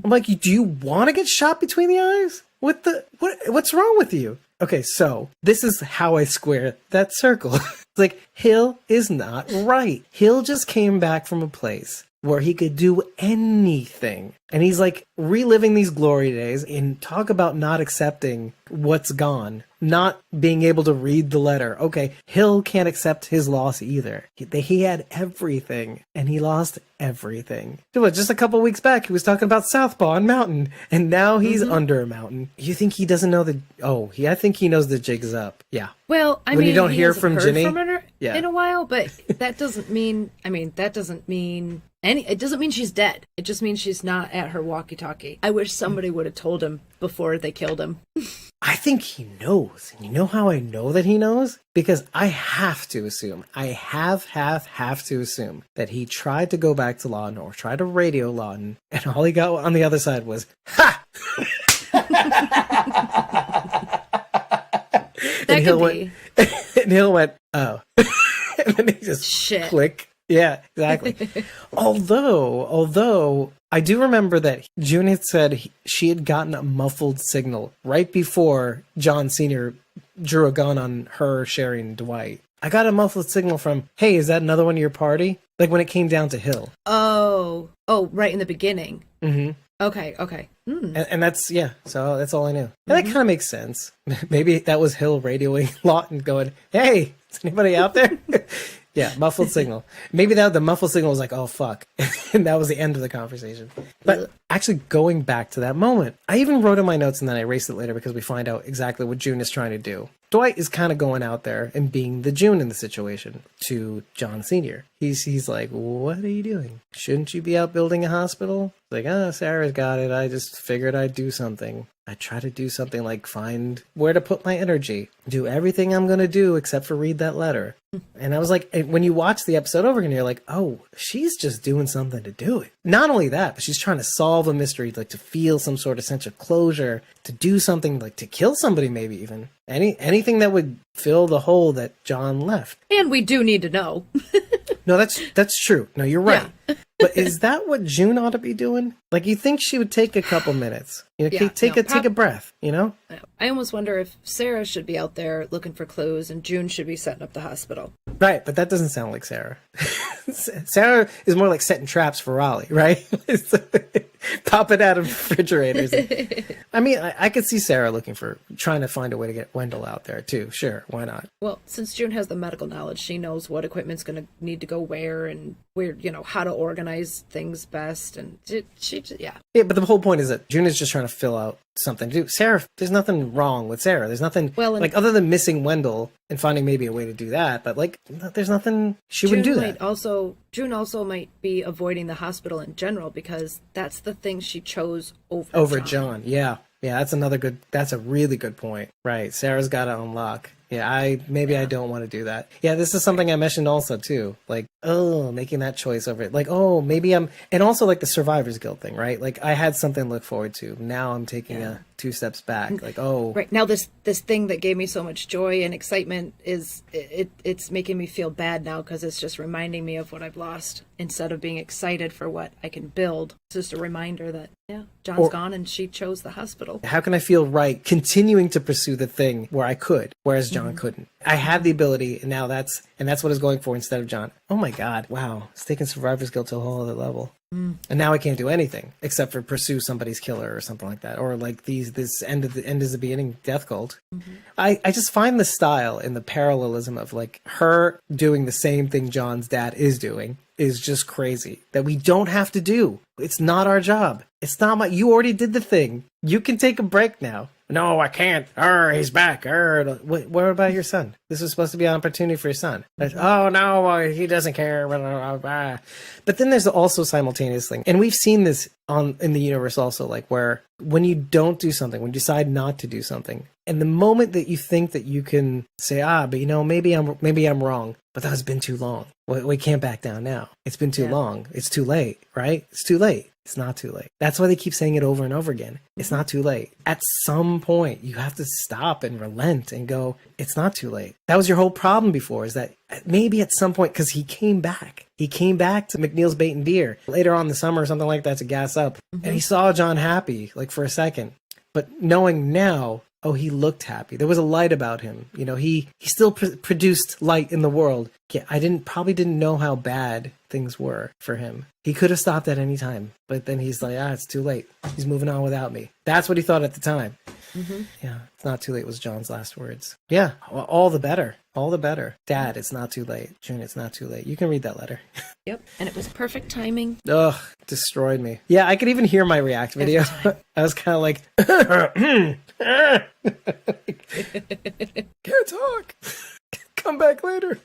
I'm like, do you want to get shot between the eyes? What's wrong with you? Okay, so this is how I square that circle. It's like, Hill is not right. Hill just came back from a place where he could do anything. And he's like reliving these glory days and talk about not accepting what's gone, not being able to read the letter. Okay, Hill can't accept his loss either. He had everything and he lost everything. Just a couple weeks back, he was talking about Southpaw and Mountain, and now he's under a mountain. You think he doesn't know I think he knows the jig's up. Yeah. Well, I when mean, you don't he hear hasn't from heard Ginny from her in a while, but that doesn't mean it doesn't mean she's dead. It just means she's not at her walkie-talkie. I wish somebody would have told him before they killed him. I think he knows. And you know how I know that he knows? Because I have to assume, I have to assume that he tried to go back to Lawton or tried to radio Lawton, and all he got on the other side was, ha! That could be. And Hill went, oh. And then he just click. Yeah, exactly. Although I do remember that June had said she had gotten a muffled signal right before John Sr. drew a gun on her, Sherry, and Dwight. I got a muffled signal from, hey, is that another one of your party? Like when it came down to Hill. Oh, right in the beginning. Mm-hmm. Okay. Mm. And that's, so that's all I knew. And that kind of makes sense. Maybe that was Hill radioing Lawton going, hey, is anybody out there? Yeah, muffled signal. Maybe the muffled signal was like, oh, fuck. And that was the end of the conversation. But actually going back to that moment. I even wrote in my notes and then I erased it later because we find out exactly what June is trying to do. Dwight is kind of going out there and being the June in the situation to John Sr. He's like, what are you doing? Shouldn't you be out building a hospital? Like, Sarah's got it. I just figured I'd do something. I try to do something like find where to put my energy, do everything I'm going to do except for read that letter. And I was like, when you watch the episode over again, you're like, oh, she's just doing something to do it. Not only that, but she's trying to solve a mystery, like to feel some sort of sense of closure, to do something, like to kill somebody, maybe even anything that would fill the hole that John left. And we do need to know. No, that's true. No, you're right. Yeah. But is that what June ought to be doing? Like, you think she would take a couple minutes, take a breath, I almost wonder if Sarah should be out there looking for clues and June should be setting up the hospital. Right, but that doesn't sound like Sarah. Sarah is more like setting traps for Raleigh, right? Popping out of refrigerators. I mean, I could see Sarah trying to find a way to get Wendell out there too. Sure, why not? Well, since June has the medical knowledge, she knows what equipment's going to need to go where and where, how to organize things best. And yeah. Yeah, but the whole point is that June is just trying to fill out something to do. Sarah, there's nothing wrong with Sarah. There's nothing other than missing Wendell and finding maybe a way to do that. But there's nothing she wouldn't do that. June also might be avoiding the hospital in general because that's the thing she chose over John. Yeah, that's a really good point. Right, Sarah's got to unlock. Yeah, I don't want to do that. Yeah, this is something I mentioned also too. Like, making that choice over it. Like, and also like the survivor's guilt thing, right? Like, I had something to look forward to. Now I'm taking 2 steps back. Like, right now this thing that gave me so much joy and excitement it's making me feel bad now because it's just reminding me of what I've lost instead of being excited for what I can build. It's just a reminder that John's gone and she chose the hospital. How can I feel right continuing to pursue the thing where I could, whereas John couldn't? I had the ability, and now that's what it's going for instead of John. Oh my God! Wow, it's taking survivor's guilt to a whole other level. And now I can't do anything except for pursue somebody's killer or something like that, or like this end is the beginning death cult. I just find the style and the parallelism of like her doing the same thing John's dad is doing is just crazy that we don't have to do. It's not our job. It's not you already did the thing. You can take a break now. No, I can't. He's back. What about your son? This is supposed to be an opportunity for your son. Oh, no, he doesn't care. But then there's also simultaneous thing. And we've seen this in the universe also, like where when you don't do something, when you decide not to do something, and the moment that you think that you can say, but maybe I'm wrong, but that has been too long. We can't back down now. It's been too long. It's too late, right? It's too late. It's not too late. That's why they keep saying it over and over again. It's not too late. At some point, you have to stop and relent and go, it's not too late. That was your whole problem before, is that maybe at some point, because he came back. He came back to McNeil's Bait and Beer later on in the summer or something like that to gas up. And he saw John happy, like for a second. But knowing now, he looked happy. There was a light about him. He still produced light in the world. I probably didn't know how bad things were for him. He could have stopped at any time, but then he's like, it's too late. He's moving on without me. That's what he thought at the time. Yeah, it's not too late was John's last words. Yeah, all the better. All the better. Dad, it's not too late. June, it's not too late. You can read that letter. Yep, and it was perfect timing. Ugh, destroyed me. Yeah, I could even hear my react video. I was kind of like, can't talk. Come back later.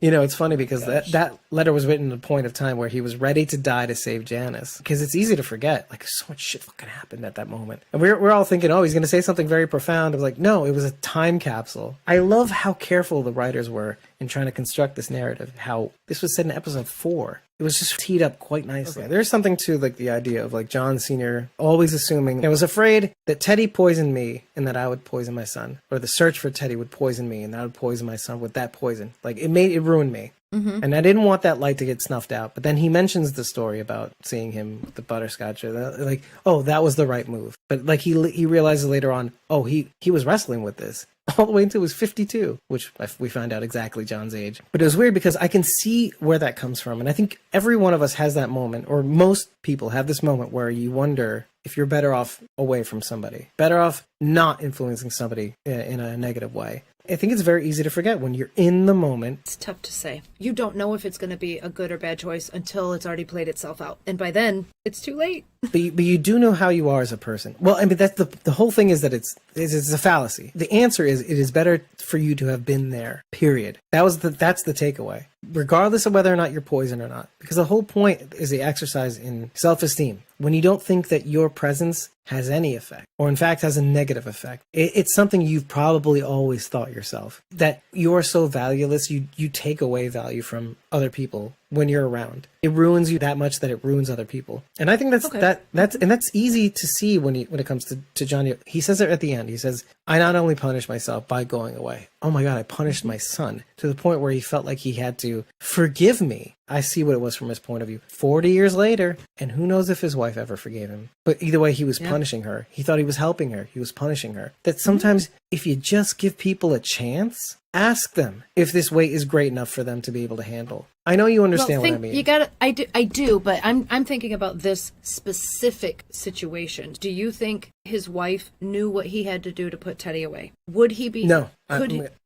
It's funny because that letter was written at a point of time where he was ready to die to save Janice. Because it's easy to forget. Like, so much shit fucking happened at that moment. And we're all thinking, he's going to say something very profound. It was like, no, it was a time capsule. I love how careful the writers were in trying to construct this narrative. How this was said in episode 4. It was just teed up quite nicely. Okay. There's something to like the idea of like John Sr. always assuming I was afraid that Teddy poisoned me and that I would poison my son, or the search for Teddy would poison me and that I would poison my son with that poison. Like it ruined me. And I didn't want that light to get snuffed out. But then he mentions the story about seeing him with the butterscotch. Like, that was the right move. But like he realizes later on, he was wrestling with this all the way until he was 52, which we find out exactly John's age. But it was weird because I can see where that comes from. And I think every one of us has that moment, or most people have this moment where you wonder if you're better off away from somebody, better off not influencing somebody in a negative way, I think it's very easy to forget when you're in the moment. It's tough to say. You don't know if it's going to be a good or bad choice until it's already played itself out. And by then, it's too late. But you do know how you are as a person. Well, I mean, that's the whole thing is that it's a fallacy. The answer is it is better for you to have been there, period. That's the takeaway. Regardless of whether or not you're poisoned or not. Because the whole point is the exercise in self-esteem. When you don't think that your presence has any effect, or in fact has a negative effect, it's something you've probably always thought yourself. That you're so valueless, you take away value from other people when you're around. It ruins you that much that it ruins other people. And I think that's easy to see when it comes to John. He says it at the end. He says, I not only punish myself by going away. Oh my God, I punished my son to the point where he felt like he had to forgive me. I see what it was from his point of view. 40 years later, and who knows if his wife ever forgave him. But either way, he was punishing her. He thought he was helping her. He was punishing her. That sometimes if you just give people a chance, ask them if this weight is great enough for them to be able to handle. I know you understand what I mean. You gotta, I do, but I'm thinking about this specific situation. Do you think his wife knew what he had to do to put Teddy away? Would he be? No,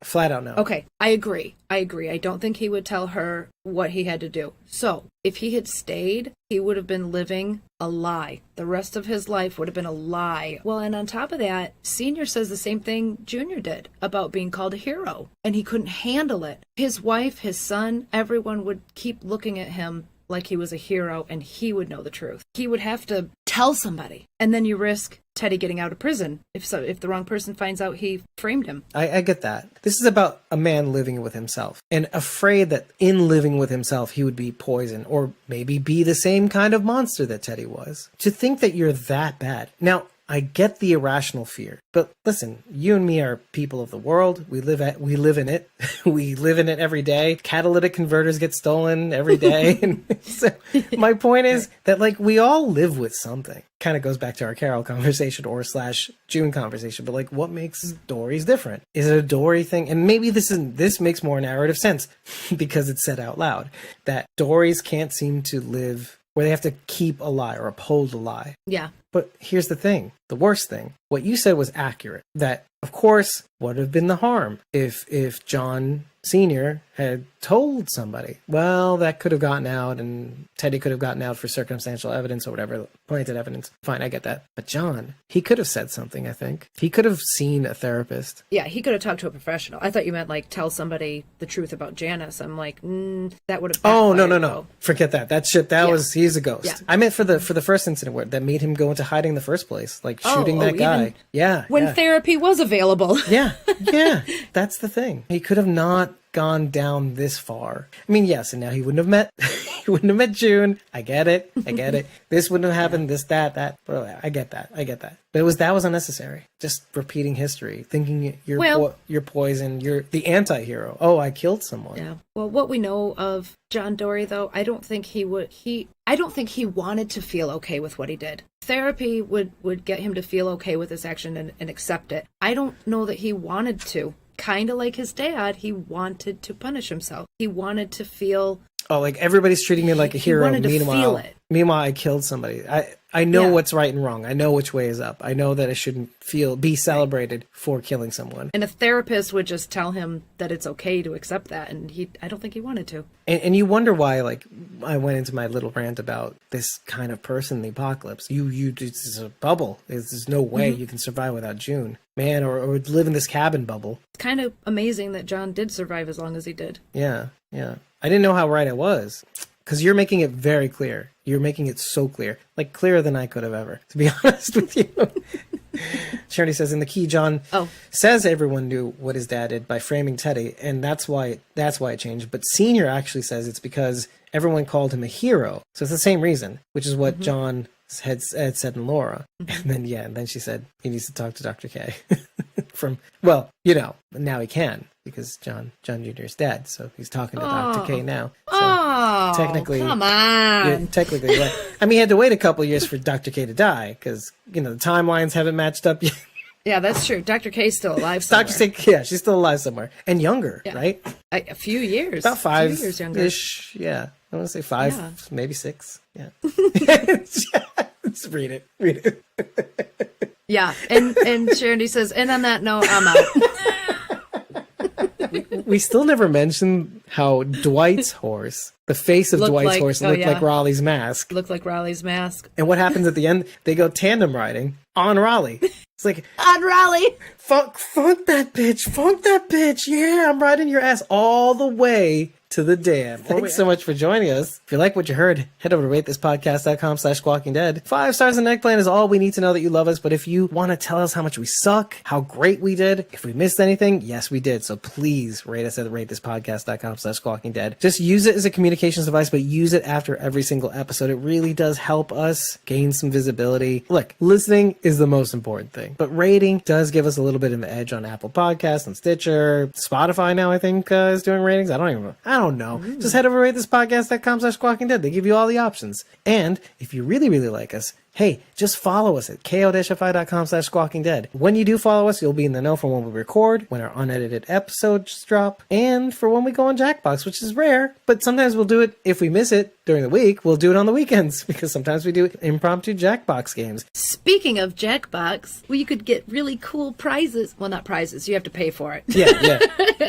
flat out no. Okay, I agree. I don't think he would tell her what he had to do. So if he had stayed, he would have been living a lie. The rest of his life would have been a lie. Well, and on top of that, Senior says the same thing Junior did about being called a hero, and he couldn't handle it. His wife, his son, everyone would keep looking at him like he was a hero, and he would know the truth. He would have to tell somebody, and then you risk Teddy getting out of prison if the wrong person finds out he framed him. I get that. This is about a man living with himself and afraid that in living with himself he would be poisoned or maybe be the same kind of monster that Teddy was. To think that you're that bad. Now, I get the irrational fear, but listen, you and me are people of the world. We live in it. We live in it every day. Catalytic converters get stolen every day. And so my point is that like we all live with something. Kind of goes back to our Carol conversation or / June conversation, but like what makes Dorie's different? Is it a Dorie thing? And maybe this makes more narrative sense because it's said out loud that Dories can't seem to live where they have to keep a lie or uphold a lie. Yeah. But here's the thing, the worst thing. What you said was accurate. That, of course, what would have been the harm if John Sr. had told somebody? Well, that could have gotten out and Teddy could have gotten out for circumstantial evidence or whatever, pointed evidence. Fine, I get that. But John, he could have said something, I think. He could have seen a therapist. Yeah, he could have talked to a professional. I thought you meant like tell somebody the truth about Janice. I'm like, that would have Oh, no. Forget that. He's a ghost. Yeah. I meant for the first incident that made him go into hiding in the first place, like shooting that guy. When therapy was available. Yeah. That's the thing. He could have not gone down this far. I mean, yes, and now he wouldn't have met June. I get it. This wouldn't have happened, that. But I get that. But that was unnecessary. Just repeating history, thinking you're poison, you're the anti-hero. Oh, I killed someone. Yeah. Well, what we know of John Dorie, though, I don't think he wanted to feel okay with what he did. Therapy would get him to feel okay with his action and accept it. I don't know that he wanted to. Kind of like his dad, he wanted to punish himself. He wanted to feel... Oh, like everybody's treating me like a hero. He wanted to feel it. Meanwhile, I killed somebody. I know what's right and wrong. I know which way is up. I know that I shouldn't be celebrated for killing someone. And a therapist would just tell him that it's okay to accept that, and I don't think he wanted to. And you wonder why, like, I went into my little rant about this kind of person in the apocalypse. This is a bubble. There's no way you can survive without June. Man, or live in this cabin bubble. It's kind of amazing that John did survive as long as he did. Yeah. I didn't know how right I was. Because you're making it very clear. You're making it so clear. Like, clearer than I could have ever, to be honest with you. Charity says, in the key, John says everyone knew what his dad did by framing Teddy, and that's why it changed. But Senior actually says it's because everyone called him a hero. So it's the same reason, which is what John had said in Laura. And then she said he needs to talk to Dr. K. Now he can, because John Jr. is dead, so he's talking to Dr. K now. So technically, come on. Yeah, technically, right. I mean, he had to wait a couple years for Dr. K to die, because, the timelines haven't matched up yet. Yeah, that's true. Dr. K's still alive somewhere. Dr. K, she's still alive somewhere. And younger, right? A few years. About 5 years younger. Yeah. I want to say 5, maybe 6. Yeah. Just read it. Yeah, and Charity says, and on that note, I'm out. we still never mentioned how Dwight's horse, the face of Looked Dwight's like- horse, oh, looked yeah. like Raleigh's mask. Looked like Raleigh's mask. And what happens at the end? They go tandem riding on Raleigh. It's like, On Raleigh! funk that bitch. Yeah, I'm riding your ass all the way to the dam. Thanks so much for joining us. If you like what you heard, head over to ratethispodcast.com/squawkingdead. 5 stars and eggplant is all we need to know that you love us. But if you want to tell us how much we suck, how great we did, if we missed anything, yes, we did. So please rate us at ratethispodcast.com/squawkingdead. Just use it as a communications device, but use it after every single episode. It really does help us gain some visibility. Look, listening is the most important thing, but rating does give us a little bit of an edge on Apple Podcasts and Stitcher. Spotify now, I think, is doing ratings. I don't know. Just head over to ratethispodcast.com/squawkingdead. They give you all the options. And if you really, really like us, hey, just follow us at ko-fi.com/squawkingdead. When you do follow us, you'll be in the know for when we record, when our unedited episodes drop, and for when we go on Jackbox, which is rare, but sometimes we'll do it if we miss it during the week. We'll do it on the weekends because sometimes we do impromptu Jackbox games. Speaking of Jackbox, well, you could get really cool prizes. Well, not prizes. You have to pay for it. Yeah.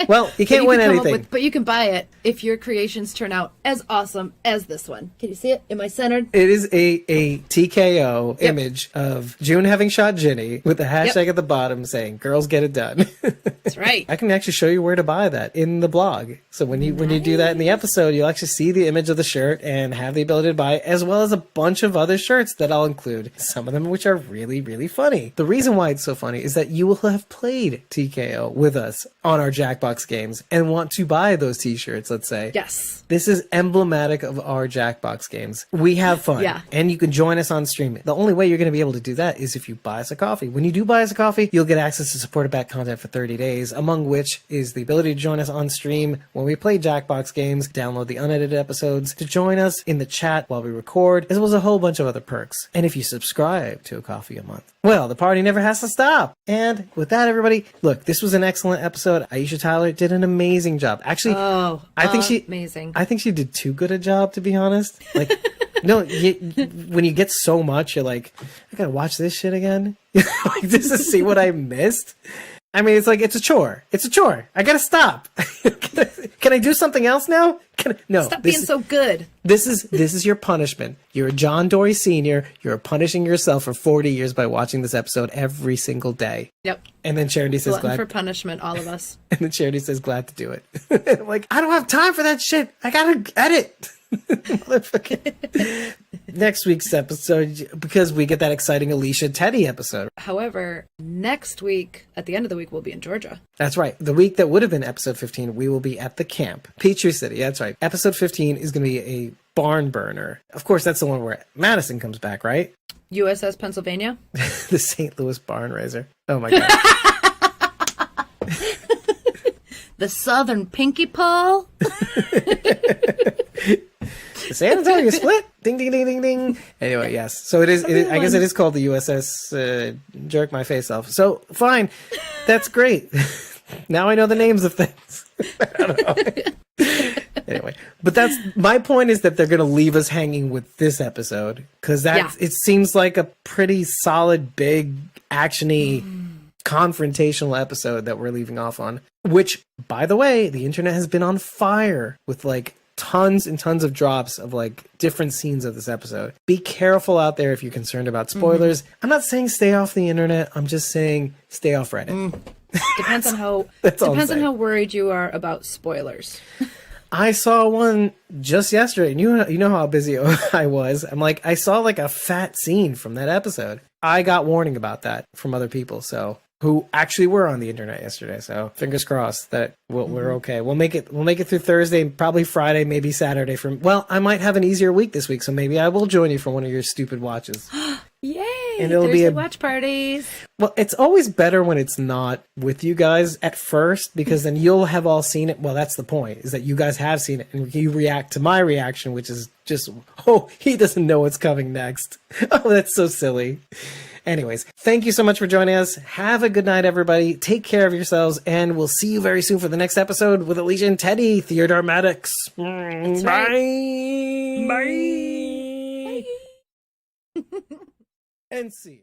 Well, you can't win anything. But you can buy it if your creations turn out as awesome as this one. Can you see it? Am I centered? It is a TKO image of June having shot Ginny with the hashtag at the bottom saying, girls get it done. That's right. I can actually show you where to buy that in the blog. So when you do that in the episode, you'll actually see the image of the shirt and have the ability to buy it, as well as a bunch of other shirts that I'll include. Some of them which are really, really funny. The reason why it's so funny is that you will have played TKO with us on our Jackbox games and want to buy those t-shirts, let's say. Yes. This is emblematic of our Jackbox games. We have fun. Yeah. And you can join us on stream. The only way you're going to be able to do that is if you buy us a coffee. When you do buy us a coffee, you'll get access to supported back content for 30 days, among which is the ability to join us on stream when we play Jackbox games, download the unedited episodes, to join us in the chat while we record, as well as a whole bunch of other perks. And if you subscribe to a coffee a month, well, the party never has to stop. And with that, everybody, look, this was an excellent episode. Aisha Tyler did an amazing job. Actually, I think amazing. I think she did too good a job, to be honest. Like, when you get so much, you're like, I gotta watch this shit again. Like, just to see what I missed. I mean, it's like, it's a chore. It's a chore. I gotta stop. Can I do something else now? No. Stop being so good. This is your punishment. You're a John Dorie Sr. You're punishing yourself for 40 years by watching this episode every single day. Yep. And then Charity says, Glutton for punishment, all of us. And then Charity says, glad to do it. I'm like, I don't have time for that shit. I gotta edit. Motherfucker. Next week's episode, because we get that exciting Alicia Teddy episode. However, next week, at the end of the week, we'll be in Georgia. That's right. The week that would have been episode 15, we will be at the camp. Peachtree City. That's right. Episode 15 is going to be a barn burner. Of course, that's the one where Madison comes back, right? USS Pennsylvania. The St. Louis barn raiser. Oh my God. The Southern Pinky Paw. The San Antonio split. Ding, ding, ding, ding, ding. Anyway, yes. So it is I guess it is called the USS Jerk My Face Off. So, fine. That's great. Now I know the names of things. I don't know. Anyway, but that's my point, is that they're going to leave us hanging with this episode, because it seems like a pretty solid, big, actiony, confrontational episode that we're leaving off on. Which, by the way, the internet has been on fire with like tons and tons of drops of like different scenes of this episode. Be careful out there if you're concerned about spoilers. I'm not saying stay off the internet. I'm just saying stay off Reddit. Depends on how worried you are about spoilers. I saw one just yesterday, and you know how busy I was. I'm like, I saw like a fat scene from that episode. I got warning about that from other people, so who actually were on the internet yesterday. So fingers crossed that we're okay. We'll make it through Thursday, probably Friday, maybe Saturday. Well, I might have an easier week this week, so maybe I will join you for one of your stupid watches. Yay! And it'll Thursday be watch parties. Well, it's always better when it's not with you guys at first, because then you'll have all seen it. Well, that's the point, is that you guys have seen it and you react to my reaction, which is just, oh, he doesn't know what's coming next. Oh, that's so silly. Anyways, thank you so much for joining us. Have a good night, everybody. Take care of yourselves, and we'll see you very soon for the next episode with Alicia and Teddy, Theodore Maddox. Bye. Right. Bye. Bye. And see.